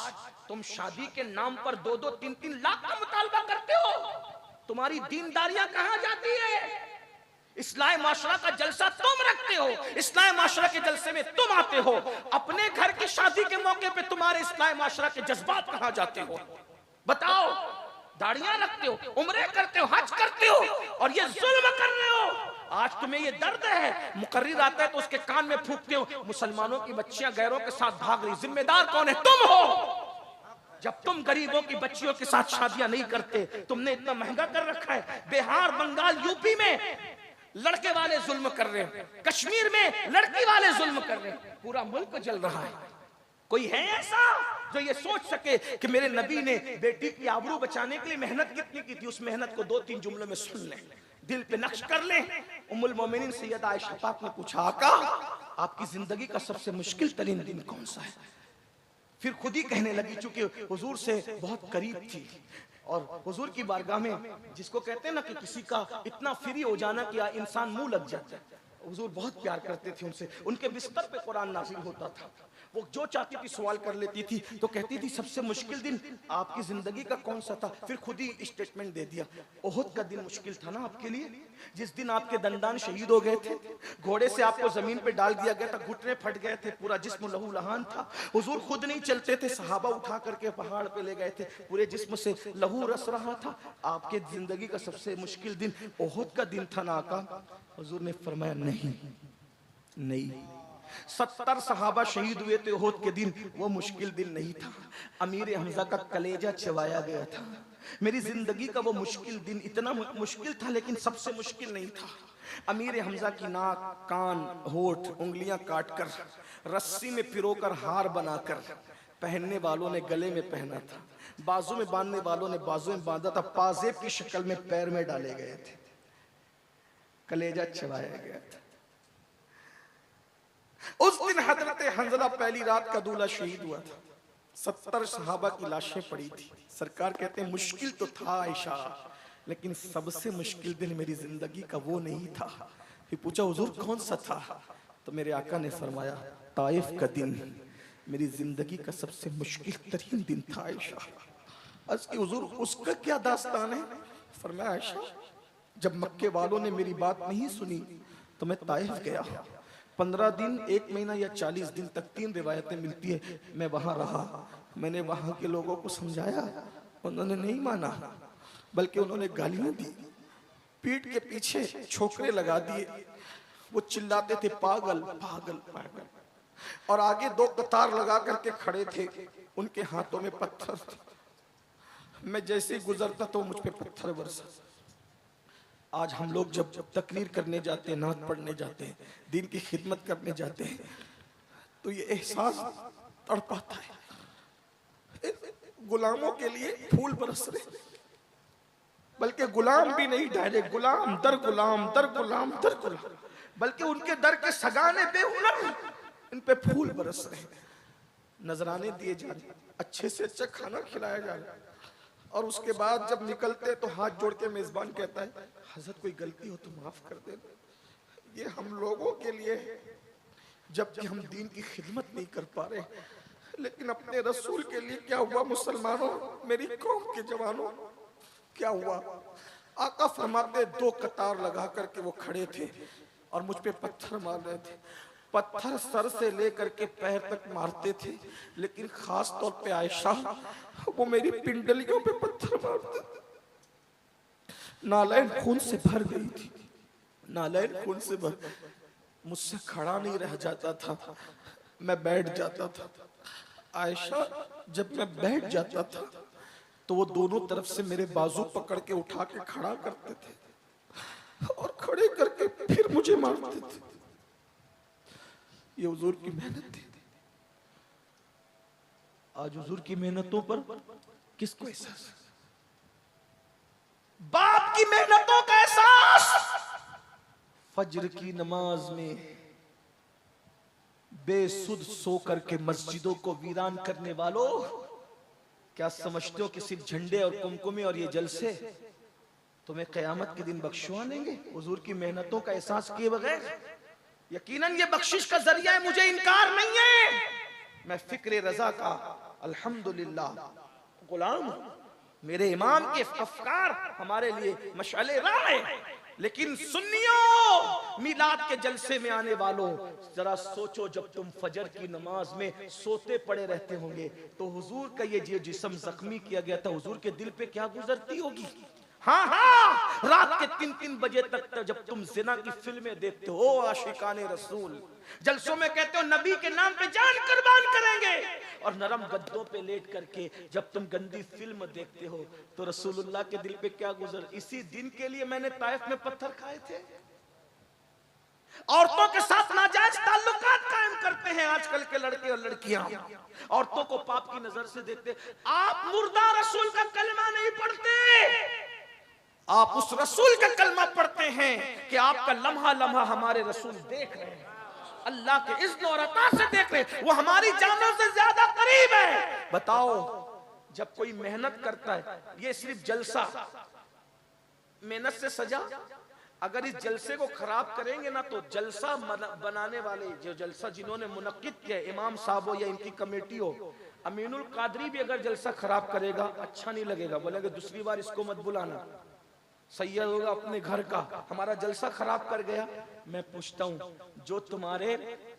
तुम शादी के नाम पर 2-2, 3-3 लाख का मुतालबा करते हो। तुम्हारी दीनदारियां कहां जाती है? इस्लाह माशरा का जलसा तुम रखते हो, इस्लाह माशरा के जलसे में तुम आते हो, अपने घर की शादी के मौके पे तुम्हारे इस्लाह माशरा के जज्बात कहां जाते हो? बताओ। दाढ़ियां रखते हो, उम्रे करते हो, हज करते हो, और ये जुल्म कर रहे हो। आज तुम्हें ये दर्द है, मुकर्रिर आता है तो उसके कान में फूंकते हो, मुसलमानों की बच्चियां गैरों के साथ भाग रही, जिम्मेदार कौन है? तुम हो। जब तुम गरीबों की बच्चियों के साथ शादियां नहीं करते, तुमने इतना महंगा कर रखा है। बिहार, बंगाल, यूपी में लड़के वाले जुल्म कर रहे हैं, कश्मीर में लड़की वाले जुल्म कर रहे हैं, पूरा मुल्क जल रहा है। कोई है ऐसा जो ये सोच सके कि मेरे नबी ने बेटी की आबरू बचाने के लिए मेहनत कितनी की थी? उस मेहनत को 2-3 जुमलों में सुन लें, दिल पे नक्श कर लें। उम्मुल मोमिनीन सैयदा आयशा पाक ने पूछा, आका आपकी जिंदगी का सबसे मुश्किल तरीन दिन कौन सा है? फिर खुद ही कहने लगी, चूंकि हुजूर से बहुत करीब थी और हुजूर की बारगाह में जिसको कहते हैं ना कि किसी का इतना फ्री हो जाना कि इंसान मुंह लग जाता है, हुजूर बहुत प्यार करते थे उनसे। उनके बिस्तर पे कुरान नाज़िल होता था, वो जो चाहती थी सवाल कर लेती थी। तो कहती थी सबसे मुश्किल दिन आपकी जिंदगी का कौन सा था? फिर खुद ही स्टेटमेंट दे दिया, ओहद का दिन मुश्किल था ना आपके लिए, जिस दिन आपके दंदान शहीद हो गए थे, घोड़े से आपको जमीन पे डाल दिया गया था, घुटने फट गए थे, पूरा जिस्म लहू लहान था, हुजूर खुद नहीं चलते थे, सहाबा उठा करके पहाड़ पे ले गए थे, पूरे जिस्म से लहू रस रहा था। आपके जिंदगी का सबसे मुश्किल दिन ओहद का दिन था ना आका? हुजूर ने फरमाया नहीं नहीं, 70 सहाबा शहीद हुए थे ओहद के दिन, वो मुश्किल दिन नहीं था। अमीर हमजा का कलेजा चबाया गया था। मेरी जिंदगी का वो मुश्किल दिन इतना मुश्किल था, लेकिन सबसे मुश्किल नहीं था। अमीर हमजा की नाक, कान, होठ, उंगलियां काटकर रस्सी में पिरोकर हार बनाकर पहनने वालों ने गले में पहना था, बाजू में बांधने वालों ने बाजू में बांधा था, पाजेब की शक्ल में पैर में डाले गए थे, कलेजा चबाया गया था। उस दिन हजरत हंजला पहली रात का दूल्हा शहीद हुआ था। 70 सहाबा की लाशें पड़ी थी। सरकार कहते हैं मुश्किल तो था आयशा, लेकिन सबसे मुश्किल दिन मेरी जिंदगी का वो नहीं था। फिर पूछा हुजूर कौन सा था? तो मेरे आका ने फरमाया ताइफ का दिन मेरी जिंदगी का सबसे मुश्किल तरीन दिन था आयशा। अर्ज़ की हुजूर उसका क्या दास्तान है? फरमाया आयशा, जब मक्के वालों ने मेरी बात नहीं सुनी तो मैं ताइफ गया। 15 दिन, 1 महीना या 40 दिन तक, 3 रिवायतें मिलती है, मैं वहां रहा। मैंने वहां के लोगों को समझाया, उन्होंने नहीं माना, बल्कि उन्होंने गालियां दी, पीठ के पीछे छोकरे लगा दिए। वो चिल्लाते थे पागल पागल पागल, और आगे 2 कतार लगा करके खड़े थे, उनके हाथों में पत्थर थे। मैं जैसे ही गुजरता तो मुझ पे पत्थर बरसा। आज हम लोग जब तकरीर करने जाते हैं, नात पढ़ने जाते हैं, दीन की खिदमत करने जाते हैं, तो ये एहसास तड़पाता है, गुलामों के लिए फूल बरस रहे, बल्कि गुलाम भी नहीं, डायरेक्ट गुलाम दर गुलाम दर गुलाम दर गुलाम, बल्कि उनके दर के सगाने बेहुनर इन पे फूल बरस रहे, नजराने दिए जा रहे, अच्छे से अच्छा खाना खिलाया जा रहा है। और उसके बाद जब निकलते तो हाथ जोड़ के मेजबान कहता है हजरत कोई गलती हो तो माफ कर देना। ये हम लोगों के लिए है, जबकि हम दीन की खिदमत नहीं कर पा रहे। लेकिन अपने रसूल के लिए क्या हुआ मुसलमानों, मेरी कौम के जवानों, क्या हुआ? आका फरमाते 2 कतार लगा करके वो खड़े थे और मुझ पे पत्थर मार रहे थे। पत्थर सर से लेकर के पैर तक मारते थे, लेकिन खास तौर पे आयशा, वो मेरी पिंडलियों पे पत्थर मारते थे। नालैन खून से भर गई थी, नालैन खून से भर, मुझसे खड़ा नहीं रह जाता था, मैं बैठ जाता था। आयशा, जब मैं बैठ जाता था तो वो दोनों तरफ से मेरे बाजू पकड़ के उठा के खड़ा करते थे और खड़े करके फिर मुझे मारते थे। ये हुजूर की मेहनत थी। आज हुजूर की मेहनतों पर किसको एहसास? बाप की मेहनतों का एहसास फज्र की नमाज में बेसुध सो करके मस्जिदों को वीरान करने वालों, क्या समझते हो कि सिर्फ झंडे और कुमकुमे और ये जलसे तुम्हें कयामत के दिन बख्शवा लेंगे? हुजूर की मेहनतों का एहसास किए बगैर यकीनन ये बख्शिश का जरिया है, मुझे इनकार नहीं है। मैं फिक्र रजा का अल्हम्दुलिल्लाह गुलाम हूं। मेरे इमाम के अफकार हमारे लिए मशाले राह है। लेकिन सुन्नियों, मिलाद के जलसे में आने वालों, जरा सोचो, जब तुम फजर की नमाज में सोते पड़े रहते होंगे तो हुजूर का ये जिस्म जख्मी किया गया था, हुजूर के दिल पे क्या गुजरती होगी? हाँ हाँ, रात के 3-3 बजे तक जब तुम जिना की फिल्में देखते हो, आशिकाने रसूल, जलसों में कहते हो नबी के नाम पे जान कुर्बान करेंगे, और नरम गद्दों पे लेट करके जब तुम गंदी फिल्म देखते हो तो रसूलुल्लाह के दिल पे क्या गुजर? इसी दिन के लिए मैंने ताइफ में पत्थर खाए थे। औरतों के साथ नाजायज ताल्लुकात कायम करते हैं आजकल के लड़के और लड़कियां, औरतों को पाप की नजर से देखते। आप मुर्दा रसूल का कलमा नहीं पढ़ते, आप उस रसूल का कलमा पढ़ते हैं कि आपका लम्हा लम्हा हमारे रसूल देख रहे हैं, अल्लाह के इज़्न और अता से देख रहे हैं, वो हमारी जानों से ज्यादा करीब है। बताओ, जब कोई मेहनत करता है, ये सिर्फ जलसा मेहनत से सजा, अगर इस जलसे को खराब करेंगे ना तो जलसा बनाने वाले जो जलसा जिन्होंने मुनक्किद किया, इमाम साहब हो या इनकी कमेटी हो, अमीनुल कादरी भी अगर जलसा खराब करेगा अच्छा नहीं लगेगा, बोलेंगे दूसरी बार इसको मत बुलाना, सैयद होगा अपने घर का, हमारा जलसा खराब कर गया। मैं पूछता हूँ, जो तुम्हारे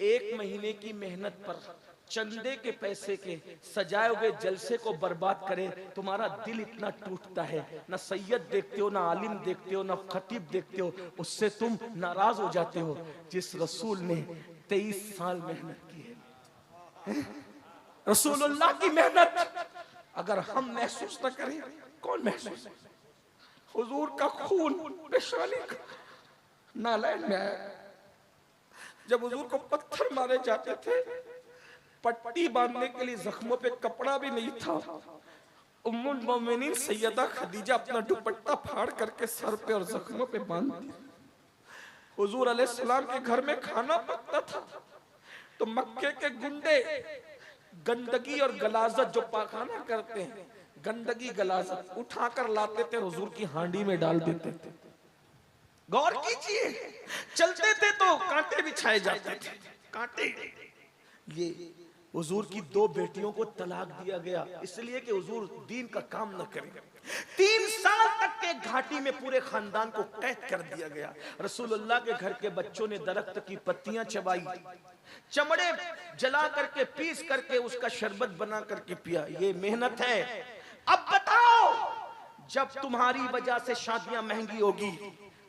एक महीने की मेहनत पर चंदे के पैसे के सजाए हुए जलसे को बर्बाद करे, तुम्हारा दिल इतना टूटता है, ना सैयद देखते हो, ना आलिम देखते हो, ना खतीब देखते हो, उससे तुम नाराज हो जाते हो जिस रसूल ने 23 साल मेहनत की है। रसूलुल्लाह की मेहनत अगर हम महसूस न करें, कौन महसूस? हुजूर का खून पेशानी का नालैन में आया, जब हुजूर को पत्थर मारे जाते थे, पट्टी बांधने के लिए जख्मों पे कपड़ा भी नहीं था, उम्मुल मोमिनीन सैयदा खदीजा अपना दुपट्टा फाड़ करके सर पे और जख्मों पे बांध दिया। हुजूर अलैहिस्सलाम के घर में खाना पकता था तो मक्के के गुंडे गंदगी और गलाजत जो पाखाना करते हैं, गंदगी गलाजत उठाकर लाते थे, हुजूर की हांडी में डाल देते थे। गौर कीजिए, चलते थे तो कांटे बिछाए जाते थे, कांटे। ये हुजूर की 2 बेटियों को तलाक दिया गया इसलिए कि हुजूर दीन का काम न करें। 3 साल तक के घाटी में पूरे खानदान को कैद कर दिया गया। रसूलुल्लाह के घर के बच्चों ने दरख्त की पत्तियां चबाई, चमड़े जला करके पीस करके उसका शरबत बना करके पिया। ये मेहनत है। अब बताओ, जब तुम्हारी वजह से शादियां महंगी होगी,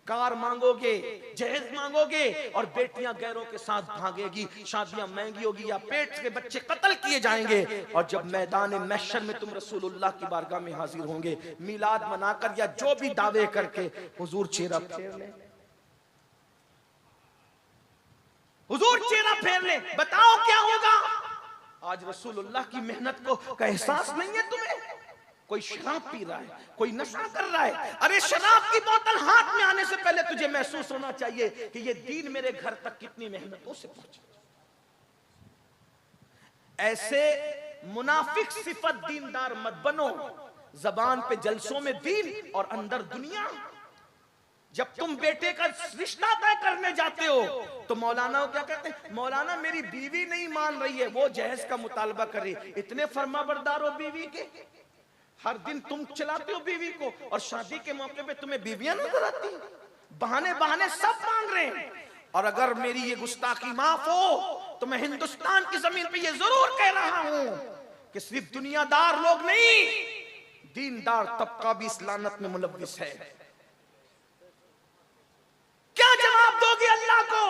कार मांगोगे, जहेज मांगोगे और बेटियां गैरों के साथ भागेगी, शादियां महंगी होगी या पेट के बच्चे कत्ल किए जाएंगे, और जब मैदान महशर में तुम रसूलुल्लाह की बारगाह में हाजिर होंगे, मिलाद मनाकर या जो भी दावे करके, हुजूर चेहरा फेर ले, हुजूर चेहरा फेर ले, बताओ क्या होगा? आज रसूलुल्लाह की मेहनत का एहसास नहीं है तुम्हें? कोई शराब पी रहा है, कोई नशा कर रहा है, अरे शराब की बोतल हाथ में आने से पहले तुझे महसूस होना चाहिए कि ये दीन मेरे घर तक कितनी मेहनतों से पहुंचा। ऐसे मुनाफिक सिफत दीनदार मत बनो, जबान पे जलसों में दीन और अंदर दुनिया। जब तुम बेटे का रिश्ता तय करने जाते हो तो मौलाना क्या कहते हैं? मौलाना मेरी बीवी नहीं मान रही है, वो जहेज का मुतालबा कर रही है। इतने फर्माबरदार हो बीवी के, हर दिन तुम चलाते हो बीवी को और शादी के मौके पे तुम्हें बीवियां नजर आती हैं। बहाने बहाने सब मांग रहे हैं। और अगर मेरी ये गुस्ताखी माफ हो तो मैं हिंदुस्तान की जमीन पे ये जरूर कह रहा हूं कि सिर्फ दुनियादार लोग नहीं, दीनदार तबका भी इस लानत में मुलव्विस है। क्या जवाब दोगी अल्लाह को?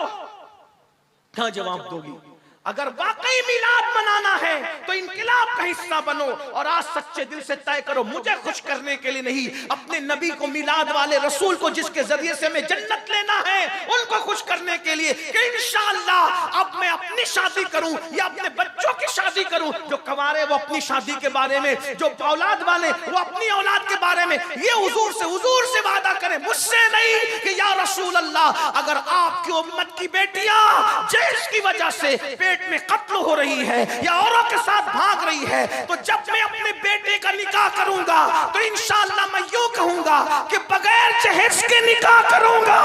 क्या जवाब दोगी? अगर वाकई मिलाद मनाना है तो इनकलाब का हिस्सा बनो और आज सच्चे दिल से तय करो, मुझे खुश करने के लिए नहीं, अपने नबी को, मिलाद वाले रसूल को जिसके जरिए से हमें जन्नत लेना है, उनको खुश करने के लिए कि इंशाअल्लाह अब मैं अपनी शादी करूं या अपने बच्चों की शादी करूं। जो कंवारे वो अपनी शादी के बारे में, जो औलाद वाले वो अपनी औलाद के बारे में ये हुजूर से वादा करें, मुझसे नहीं कि या रसूल अल्लाह, अगर आपकी उम्मत की बेटियां जहेज की वजह से पेट में कत्ल हो रही है या औरों के साथ भाग रही है, तो जब मैं अपने बेटे का निकाह करूंगा तो इंशाअल्लाह मैं यूं कहूंगा कि बगैर जहेज के निकाह करूंगा।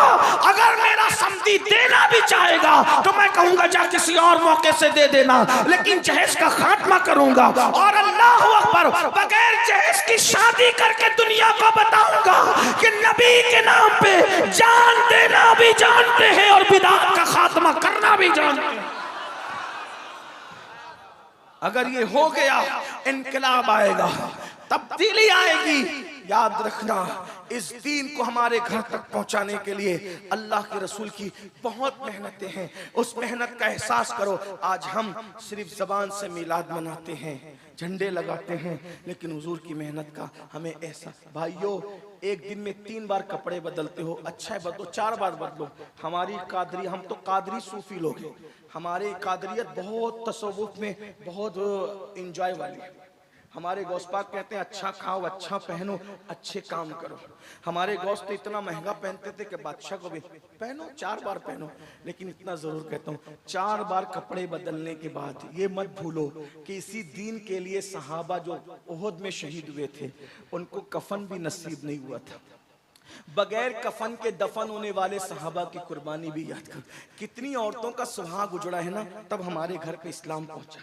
अगर मेरा समधी देना भी चाहेगा तो मैं कहूंगा जा किसी और मौके से दे देना, लेकिन जहेज का खात्मा करूंगा। और अल्लाह अकबर, बगैर जहेज की शादी करके दुनिया को बताऊंगा कि नबी के नाम पे जान देना भी जानते हैं और बिदअत का खात्मा करना भी जानते हैं। अगर ये हो गया, इनकलाब आएगा, तब्दीली आएगी। याद रखना, इस दीन को हमारे घर तक पहुंचाने के लिए अल्लाह के रसूल की बहुत मेहनतें हैं। उस मेहनत का एहसास करो। आज हम सिर्फ जबान से मिलाद मनाते हैं, झंडे लगाते हैं, लेकिन हुजूर की मेहनत का हमें एहसास। भाइयों, एक दिन में 3 बार कपड़े बदलते हो, अच्छा है बदलो, 4 बार बदलो। हमारी कादरी, हम तो कादरी सूफी लोग हैं, हमारे कादरियत बहुत तसव्वुफ में बहुत इंजॉय वाली है। हमारे गौस पाक कहते हैं अच्छा खाओ, अच्छा पहनो, अच्छे काम करो। हमारे गौस तो इतना महंगा पहनते थे कि बादशाह को भी पहनो, 4 बार पहनो। लेकिन इतना जरूर कहता हूँ, 4 बार कपड़े बदलने के बाद ये मत भूलो कि इसी दीन के लिए सहाबा जो उहद में शहीद हुए थे, उनको कफन भी नसीब नहीं हुआ था। बगैर कफन के दफन होने वाले सहाबा की कुर्बानी भी याद कर। कितनी औरतों का सुहाग उजड़ा है ना, तब हमारे घर पे इस्लाम पहुंचा।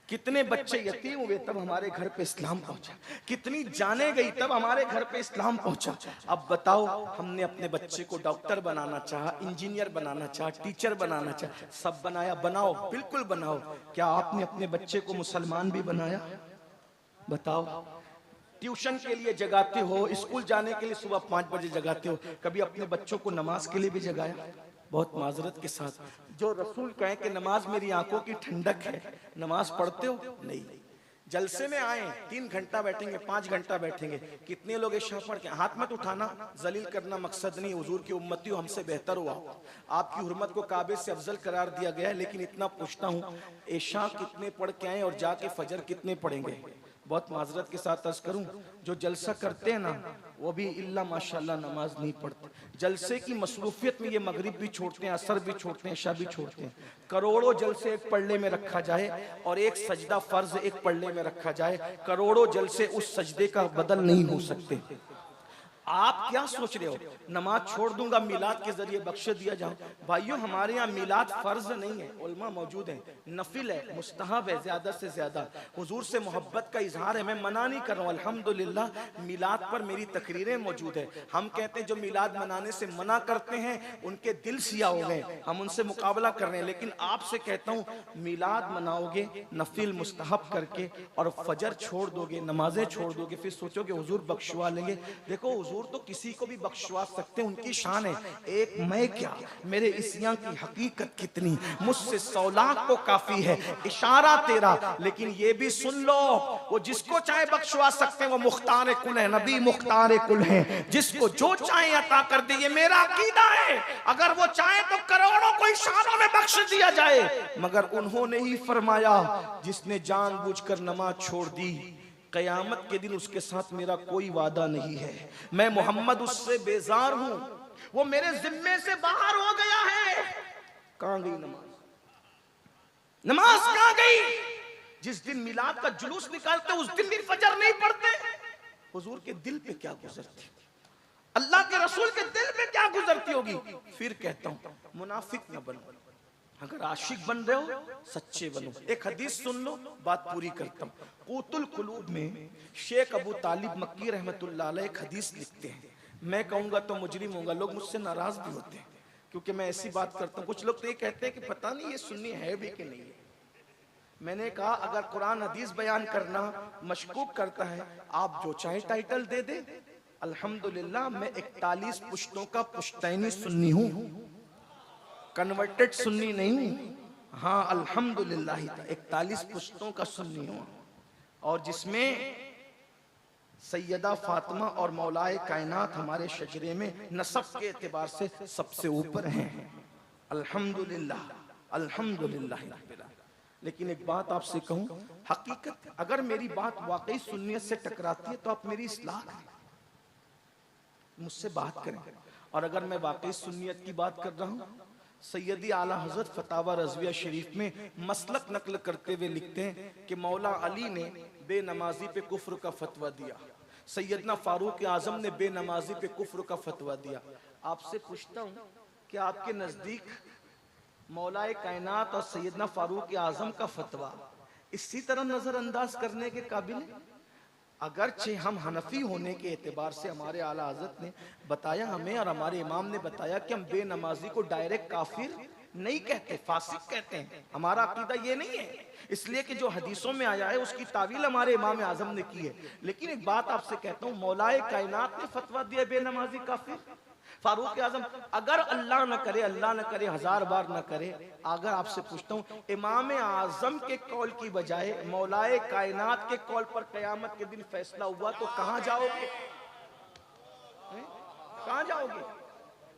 कितने बच्चे यतीम हुए तब हमारे घर पे इस्लाम पहुंचा। कितनी जाने गई तब हमारे घर पे इस्लाम पहुंचा। अब बताओ, हमने अपने बच्चे को डॉक्टर बनाना चाहा, इंजीनियर बनाना चाहा, टीचर बनाना चाहा, सब बनाया। बनाओ, बिल्कुल बनाओ। क्या आपने अपने बच्चे को मुसलमान भी बनाया? बताओ। ट्यूशन के लिए जगाते हो, स्कूल जाने के लिए सुबह 5 बजे जगाते हो, कभी अपने बच्चों को नमाज के लिए भी जगाया? बहुत माजरत के साथ, जो रसूल कहे कि नमाज मेरी आंखों की ठंडक है, नमाज पढ़ते हो? नहीं। जलसे में आए 3 घंटा बैठेंगे, 5 घंटा बैठेंगे, कितने लोग इशा पढ़ के? हाथ मत उठाना, जलील करना मकसद नहीं। हुजूर की उम्मती हो, हमसे बेहतर हुआ, आपकी हुर्मत को काबे से अफजल करार दिया गया है। लेकिन इतना पूछता हूँ, इशा कितने पढ़ के आए और जाके फजर कितने पढ़ेंगे? बहुत माजरत के साथ अर्ज करूं, जो जलसा करते हैं ना, वो भी इल्ला माशाल्लाह नमाज नहीं पढ़ते। जलसे की मसरूफियत में ये मगरिब भी छोड़ते हैं, असर भी छोड़ते हैं, इशा भी छोड़ते हैं। करोड़ों जलसे एक पल्ले में रखा जाए और एक सजदा फर्ज एक पल्ले में रखा जाए, करोड़ों जलसे उस सजदे का बदल नहीं हो सकते। आप क्या सोच रहे हो नमाज छोड़ दूंगा मिलाद के जरिए बख्श दिया जाऊं? भाइयों, हमारे यहाँ मिलाद फर्ज नहीं है, उलमा मौजूद है, नफिल है, मुस्तहब है, ज्यादा से ज्यादा हुजूर से मोहब्बत का इजहार है। मैं मना नहीं कर रहा हूँ, अल्हम्दुलिल्लाह मिलाद पर मेरी तकरीरें मौजूद है। हम कहते हैं जो मिलाद मनाने से मना करते हैं उनके दिल सिया हो गए, हम उनसे मुकाबला कर रहे हैं। लेकिन आपसे कहता हूँ, मिलाद मनाओगे नफिल मुस्तहब करके और फजर छोड़ दोगे, नमाजें छोड़ दोगे, फिर सोचोगे हुजूर बख्शवा लेंगे। देखो, हुजूर तो किसी को भी बख्शवा सकते हैं, उनकी शान है। एक मैं क्या, मेरे इसियां की हकीकत कितनी, मुझसे 100 लाख को काफी है इशारा तेरा। लेकिन ये भी सुन लो, वो जिसको चाहे बख्शवा सकते हैं, वो मुख्तार कुल है, नबी मुख्तार कुल है, जिसको जो चाहे अता कर दे। ये मेरा अकीदा है। अगर वो चाहे तो करोड़ों को इशारों में बख्श दिया जाए, मगर उन्होंने ही फरमाया, जिसने जानबूझकर नमाज छोड़ दी, कयामत के दिन उसके साथ मेरा कोई वादा नहीं है। मैं मोहम्मद उससे बेजार हूं, वो मेरे जिम्मे से बाहर हो गया है। कहां गई नमाज? नमाज कहां गई? जिस दिन मिलाद का जुलूस निकालते उस दिन भी फजर नहीं पढ़ते। हुजूर के दिल पे क्या गुजरती, अल्लाह के रसूल के दिल पे क्या गुजरती होगी? फिर कहता हूं, मुनाफिक न बनो, अगर आशिक बन रहे हो सच्चे बनो। एक हदीस सुन लो, बात पूरी करता हूं। कूतुल कुलूब में शेख अबू तालिब मक्की रहमतुल्लाह अलैह एक हदीस लिखते हैं। मैं कहूंगा तो मुजरिम होगा, लोग मुझसे नाराज भी होते हैं क्योंकि मैं ऐसी बात करता हूं। कुछ लोग तो ये कहते हैं कि पता नहीं ये सुन्नी है भी कि नहीं है। मैंने कहा, अगर कुरान हदीस बयान करना मशकूक करता है, आप जो चाहे टाइटल दे दे। अल्हम्दुलिल्लाह मैं 41 पुश्तों का पुश्तैनी सुन्नी हूं, कन्वर्टेड सुन्नी नहीं। हाँ अल्हम्दुलिल्लाह 41 पुश्तों का सुन्नी हूं, और जिसमें सैयदा फातिमा और मौलाए कायनात हमारे शजरे में नसब के एतबार से सबसे ऊपर हैं। अल्हम्दुलिल्लाह अल्हम्दुलिल्लाह। लेकिन एक बात आपसे कहूं, हकीकत अगर मेरी बात वाकई सुन्नियत से टकराती है तो आप मेरी इस्लाह करें, मुझसे बात करें। और अगर मैं वाकई सुन्नियत की बात कर रहा हूं, सैयदी आला हजरत फतावा रज़विया शरीफ में मसलक नकल करते हुए लिखते हैं कि मौला अली ने बेनमाजी पे कुफ्र का फतवा दिया, सैयदना फारूक आजम ने बेनमाजी पे कुफ्र का फतवा दिया। आपसे पूछता हूँ, कि आपके नजदीक मौलाए कायनात और सैयदना फारूक आजम का फतवा इसी तरह नजरअंदाज करने के काबिल है? अगरचे हम हनफी होने के एतबार से हमारे आला हज़रत ने बताया हमें, और हमारे इमाम ने बताया कि हम बेनमाजी को डायरेक्ट काफिर नहीं कहते, फासिक कहते हैं। हमारा अकीदा ये नहीं है, इसलिए कि जो हदीसों में आया है उसकी तावील हमारे इमाम आजम ने की है। लेकिन एक बात आपसे कहता हूँ, मौलाए कायनात ने फतवा दिया बेनमाजी काफिर, फारूक आजम, अगर अल्लाह न करे, अल्लाह न करे, 1000 बार न करे, अगर आपसे पूछता हूँ इमाम आजम के कौल की बजाय मौलाए कायनात के कौल पर कयामत के दिन फैसला हुआ तो कहां जाओगे? कहां जाओगे?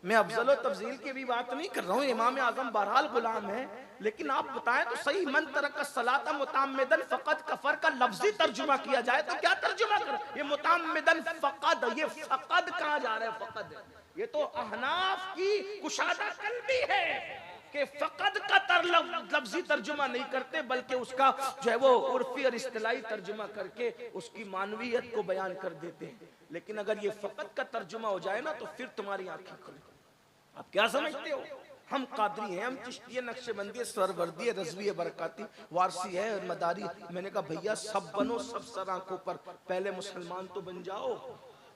मैं अफजल और तफजील की भी बात नहीं कर रहा हूँ, इमाम आजम बहरहाल गुलाम है, लेकिन आप बताएं तो सही, मन तरक सलाता मुताम्मिदन फकद कफर का लफ्जी तर्जुमा किया जाए तो क्या तर्जुमा कर? ये मुताम्मिदन फकद, ये फकद कहां जा रहा है? फकद ये तो अहनाफ की कुशादा कल्बी है। कि फकद का लफ्जी तर्जुमा नहीं करते, बल्कि उसका जो है वो उर्फी और इस्तिलाही तर्जुमा करके उसकी मानवीयत को बयान कर देते हैं। लेकिन अगर ये फकद का तर्जुमा हो जाए ना तो फिर तुम्हारी आंखें खुले। आप क्या समझते हो? हम कादरी हैं, हम चिश्ती है, नक्शबंदी है, सरवर्दी है, रज़वी है, बरकाती, वारसी है, मदारी। मैंने कहा भैया सब बनो, सब सर आंखों पर, पहले मुसलमान तो बन जाओ।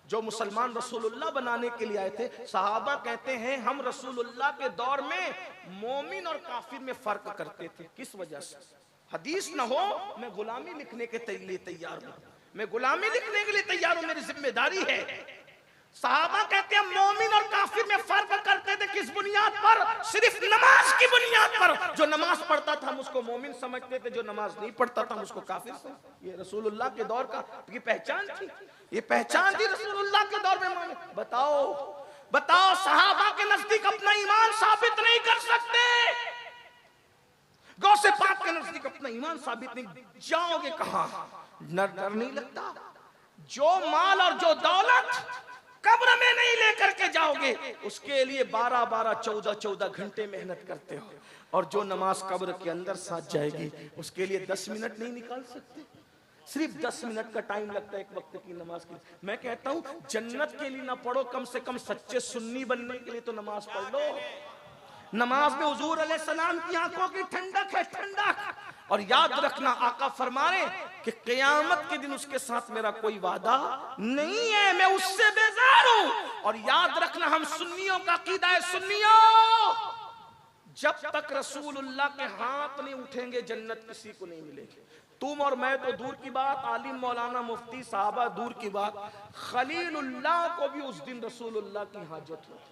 जो मुसलमान रसूलुल्लाह बनाने के लिए आए थे, सहाबा कहते हैं हम रसूलुल्लाह के दौर में मोमिन और काफिर में फर्क करते थे। किस वजह से? हदीस न हो, मैं गुलामी लिखने के लिए तैयार हूं, मैं गुलामी लिखने के लिए तैयार हूं, मेरी जिम्मेदारी है। सहाबा कहते हैं मोमिन और काफिर में फर्क करते थे। किस बुनियाद पर? सिर्फ नमाज की बुनियाद पर। जो नमाज पढ़ता था हम उसको मोमिन समझते थे, जो नमाज नहीं पढ़ता था हम उसको काफिर समझते। ये रसूलुल्लाह के दौर का ये पहचान थी, ये पहचान थी रसूलुल्लाह के दौर में। बताओ बताओ, सहाबा के नजदीक अपना ईमान साबित नहीं कर सकते, गौसे पाक के नजदीक अपना ईमान साबित नहीं, जाओगे कहां? डर नहीं लगता? जो माल और जो दौलत कब्र में नहीं लेकर के जाओगे, उसके लिए 12-12, 14-14 घंटे मेहनत करते हो, और जो नमाज कब्र के अंदर साथ जाएगी उसके लिए 10 मिनट नहीं निकाल सकते। सिर्फ 10 मिनट का टाइम लगता है एक वक्त की नमाज के लिए। मैं कहता हूं जन्नत के लिए ना पढ़ो, कम से कम सच्चे सुन्नी बनने के लिए तो नमाज पढ़ लो। नमाज में हुजूर अलैहिस्सलाम की आंखों की ठंडक है, ठंडक। और याद रखना, आका फरमाए कि क़यामत के दिन उसके साथ मेरा कोई वादा नहीं है, मैं उससे बेजार हूं। और याद रखना, हम सुन्नियों का अकीदा है, सुन्नियों, जब तक रसूलुल्लाह के हाथ नहीं उठेंगे जन्नत किसी को नहीं मिलेगी। तुम और मैं तो दूर की बात, आलिम मौलाना मुफ्ती साहबा दूर की बात, खलीलुल्लाह को भी उस दिन रसूलुल्लाह की हाजत होगी।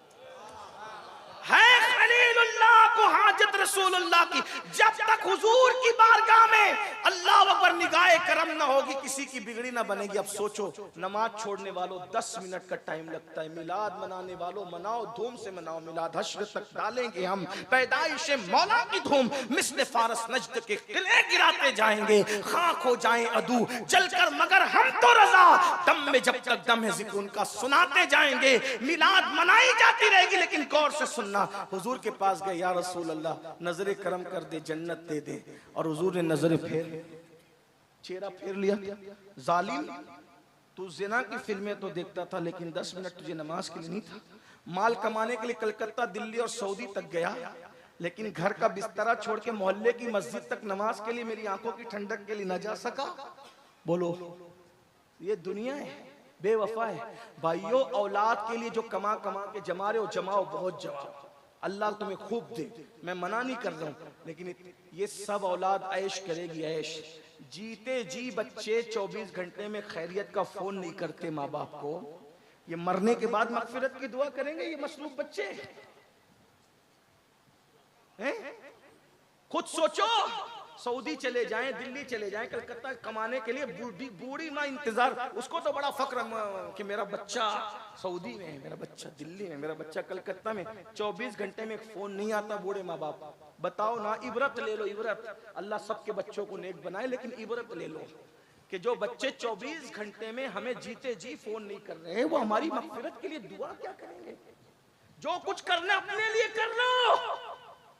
है खलीलुल्लाह को हाजत रसूलुल्लाह की। जब तक हुजूर की बारगाह में अल्लाह अकबर निगाहे करम ना होगी, किसी की बिगड़ी ना बनेगी। अब सोचो, नमाज छोड़ने वालों 10 मिनट का टाइम लगता है, मिलाद मनाने वालों मनाओ, धूम से मनाओ मिलाद, हश्र तक डालेंगे हम पैदाइश मौला की धूम, मिस्ल फारस नजद के किले गिराते जाएंगे, खाक हो जाएं अदू जलकर मगर हम तो रजा, दम में जब तक दम है जिक्र उनका सुनाते जाएंगे। मिलाद मनाई जाती रहेगी, लेकिन गौर से सुनना। हुजूर के पास गए, या रसूल अल्लाह नजरे करम कर दे, जन्नत दे दे। और हुजूर ने नजरे चेहरा फेर लिया। जालिम, तू जिना की फिल्में तो देखता था, लेकिन 10 मिनट तुझे नमाज के लिए नहीं था। माल कमाने के लिए कलकत्ता, दिल्ली और सऊदी तक गया, लेकिन घर का बिस्तरा छोड़ के मोहल्ले की मस्जिद तक नमाज के लिए, मेरी आंखों की ठंडक के लिए न जा सका। बोलो, ये दुनिया है, बेवफा है। भाइयों, औलाद के लिए जो कमा कमा के जमा रहे हो, जमाओ, बहुत जमाओ, अल्लाह तुम्हें खूब दे, मैं मना नहीं कर रहा हूं, लेकिन ये सब औलाद ऐश करेगी, ऐश। जीते जी बच्चे 24 घंटे में खैरियत का फोन नहीं करते माँ बाप को, ये मरने के बाद मगफिरत की दुआ करेंगे ये मसलूब बच्चे हैं? खुद सोचो, सऊदी चले जाएं, दिल्ली चले जाएं, कलकत्ता कमाने के लिए, बूढ़ी ना इंतजार, उसको तो बड़ा फक्र कि मेरा बच्चा सऊदी में है, मेरा बच्चा दिल्ली में, मेरा बच्चा कलकत्ता में। 24 घंटे में एक फोन नहीं आता बूढ़े माँ बाप। बताओ ना, इबरत ले लो, इबरत। अल्लाह सबके बच्चों को नेक बनाए, लेकिन इबरत ले लो कि जो बच्चे 24 घंटे में हमें जीते जी फोन नहीं कर रहे हैं, वो हमारी मगफिरत के लिए दुआ क्या करेंगे? जो कुछ करना अपने लिए कर लो,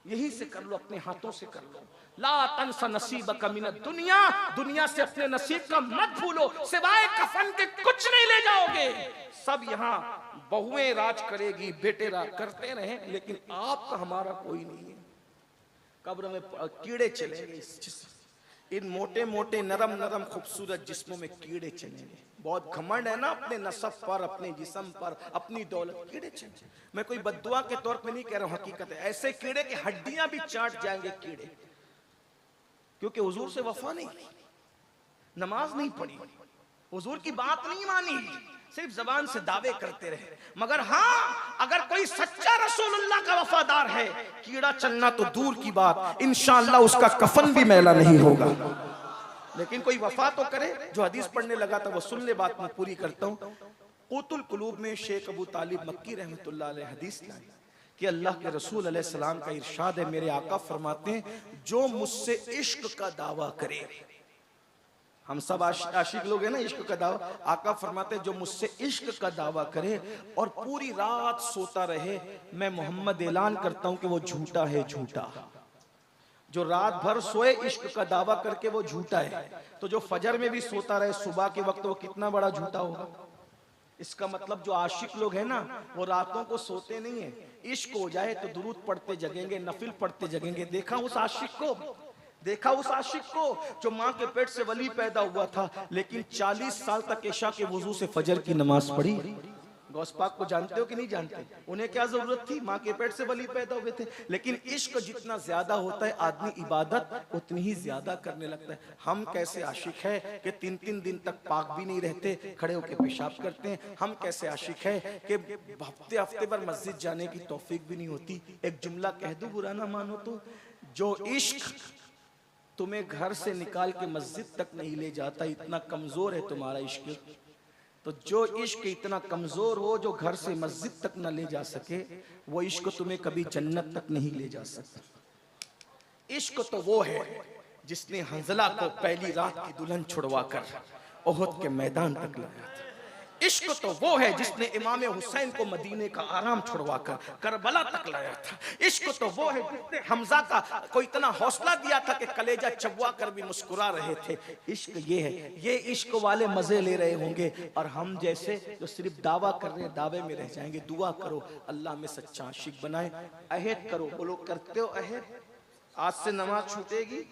यहीं से कर लो, अपने हाथों से कर लो। ला तंसा नसीबक मिनद दुनिया, दुनिया से अपने नसीब का मत भूलो, सिवाय कफन के कुछ नहीं ले जाओगे। सब यहाँ बहुएं राज करेगी, बेटे राज करते रहे, लेकिन आपका हमारा कोई नहीं है। कब्र में कीड़े चलेंगे, इन मोटे मोटे नरम नरम खूबसूरत जिस्मों में कीड़े चलेंगे। बहुत घमंड है ना अपने नसब पर, अपने जिस्म पर, अपनी दौलत, कीड़े चलेंगे। मैं कोई बद्दुआ के तौर पे नहीं कह रहा हूं, हकीकत है। ऐसे कीड़े की हड्डियां भी चाट जाएंगे कीड़े, क्योंकि हुजूर से वफा नहीं, नमाज नहीं पढ़ी, हुजूर की बात नहीं मानी, सिर्फ जबान से दावे करते रहे। मगर हाँ, अगर कोई सच्चा रसूलुल्लाह का वफादार है, कीड़ा चलना तो दूर की बात, इंशाअल्लाह उसका कफन भी मैला नहीं होगा। लेकिन कोई वफा तो करे। जो हदीस पढ़ने लगा था वो सुन ले, बात मैं पूरी करता हूँ। क़ुतुल क़ुलूब में शेख अबू तालिब मक्की रहमतुल्लाह अलैह हदीस लाए कि अल्लाह के रसूल अलैहि सलाम का इरशाद है, मेरे आका फरमाते हैं, जो मुझसे इश्क का दावा करे, हम सब आशिक लोग हैं ना, इश्क का दावा। आका फरमाते जो मुझसे इश्क का दावा करे और पूरी रात सोता रहे, मैं मोहम्मद ऐलान करता हूं कि वो झूठा है, झूठा। जो रात भर सोए इश्क का दावा करके वो झूठा है, तो जो फजर में भी सोता रहे सुबह के वक्त, वो कितना बड़ा झूठा होगा। इसका मतलब जो आशिक लोग हैं ना, वो रातों को सोते नहीं है। इश्क हो जाए तो दुरूद पढ़ते जगेंगे, नफिल पढ़ते जगेंगे। देखा उस आशिक को, देखा उस आशिक को जो माँ के पेट से वली पैदा हुआ था, लेकिन 40 साल तक इशा के वजू से फजर की नमाज पढ़ी। गौस पाक को जानते हो कि नहीं जानते? उन्हें क्या जरूरत थी, माँ के पेट से वली पैदा हुए थे। लेकिन इश्क जितना ज्यादा होता है, आदमी इबादत उतनी ही ज्यादा करने लगता है। हम कैसे आशिक है कि 3-3 दिन तक पाक भी नहीं रहते, खड़े होकर पेशाब करते हैं। हम कैसे आशिक है कि हफ्ते हफ्ते भर मस्जिद जाने की तौफीक भी नहीं होती। एक जुमला कह दूं, बुरा ना मानो तो, जो इश्क तुम्हें घर से निकाल के मस्जिद तक नहीं ले जाता, इतना कमजोर है तुम्हारा इश्क। तो जो इश्क इतना कमजोर हो, जो घर से मस्जिद तक न ले जा सके, वो इश्क तुम्हें कभी जन्नत तक नहीं ले जा सकता। इश्क तो वो है जिसने हंजला को पहली रात की दुल्हन छुड़वाकर ओहद के मैदान तक लाया था। इश्क तो वो है जिसने इमाम हुसैन को मदीने का आराम छुड़वाकर करबला तक लाया था। इश्क तो वो है जिसने हमजा का को इतना हौसला दिया था कि कलेजा चबवा कर भी मुस्कुरा रहे थे। इश्क ये है। ये इश्क वाले मजे ले रहे होंगे, और हम जैसे जो सिर्फ दावा कर रहे हैं, दावे में रह जाएंगे। दुआ करो अल्लाह में सच्चा आशिक बनाए। अहद करो, बोलो करते हो अहद? आज से नमाज छूटेगी?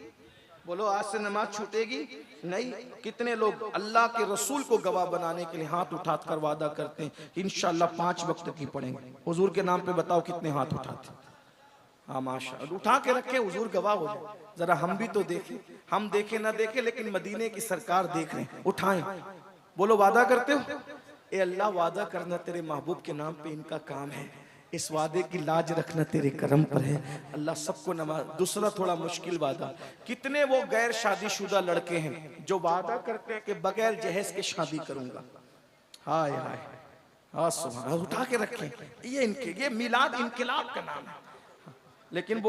बोलो आज से नमाज छूटेगी? नहीं। कितने लोग अल्लाह के रसूल को गवाह बनाने के लिए हाथ उठाकर वादा करते हैं कि इंशाअल्लाह 5 वक्त की पढ़ेंगे। हुजूर के नाम पे बताओ कितने हाथ उठाते? हाँ माशाअल्लाह, उठा के रखे, हुजूर गवाह हो जाए। जरा हम भी तो देखें। हम देखे ना देखे, लेकिन मदीने की सरकार देख रहे हैं। उठाएं, बोलो वादा करते हो? ए अल्लाह, वादा करना तेरे महबूब के नाम पे इनका काम है। इस वादे की लाज रखना तेरे करम पर है। अल्लाह सबको नमाज। दूसरा थोड़ा मुश्किल वादा, कितने वो गैर शादीशुदा लड़के हैं जो वादा करते हैं कि बगैर जहेज के शादी करूंगा। हाय हाय, हाँ सुभान, उठा के रखें। ये इनके, ये मिलाद इनकलाब का नाम है। लेकिन बोल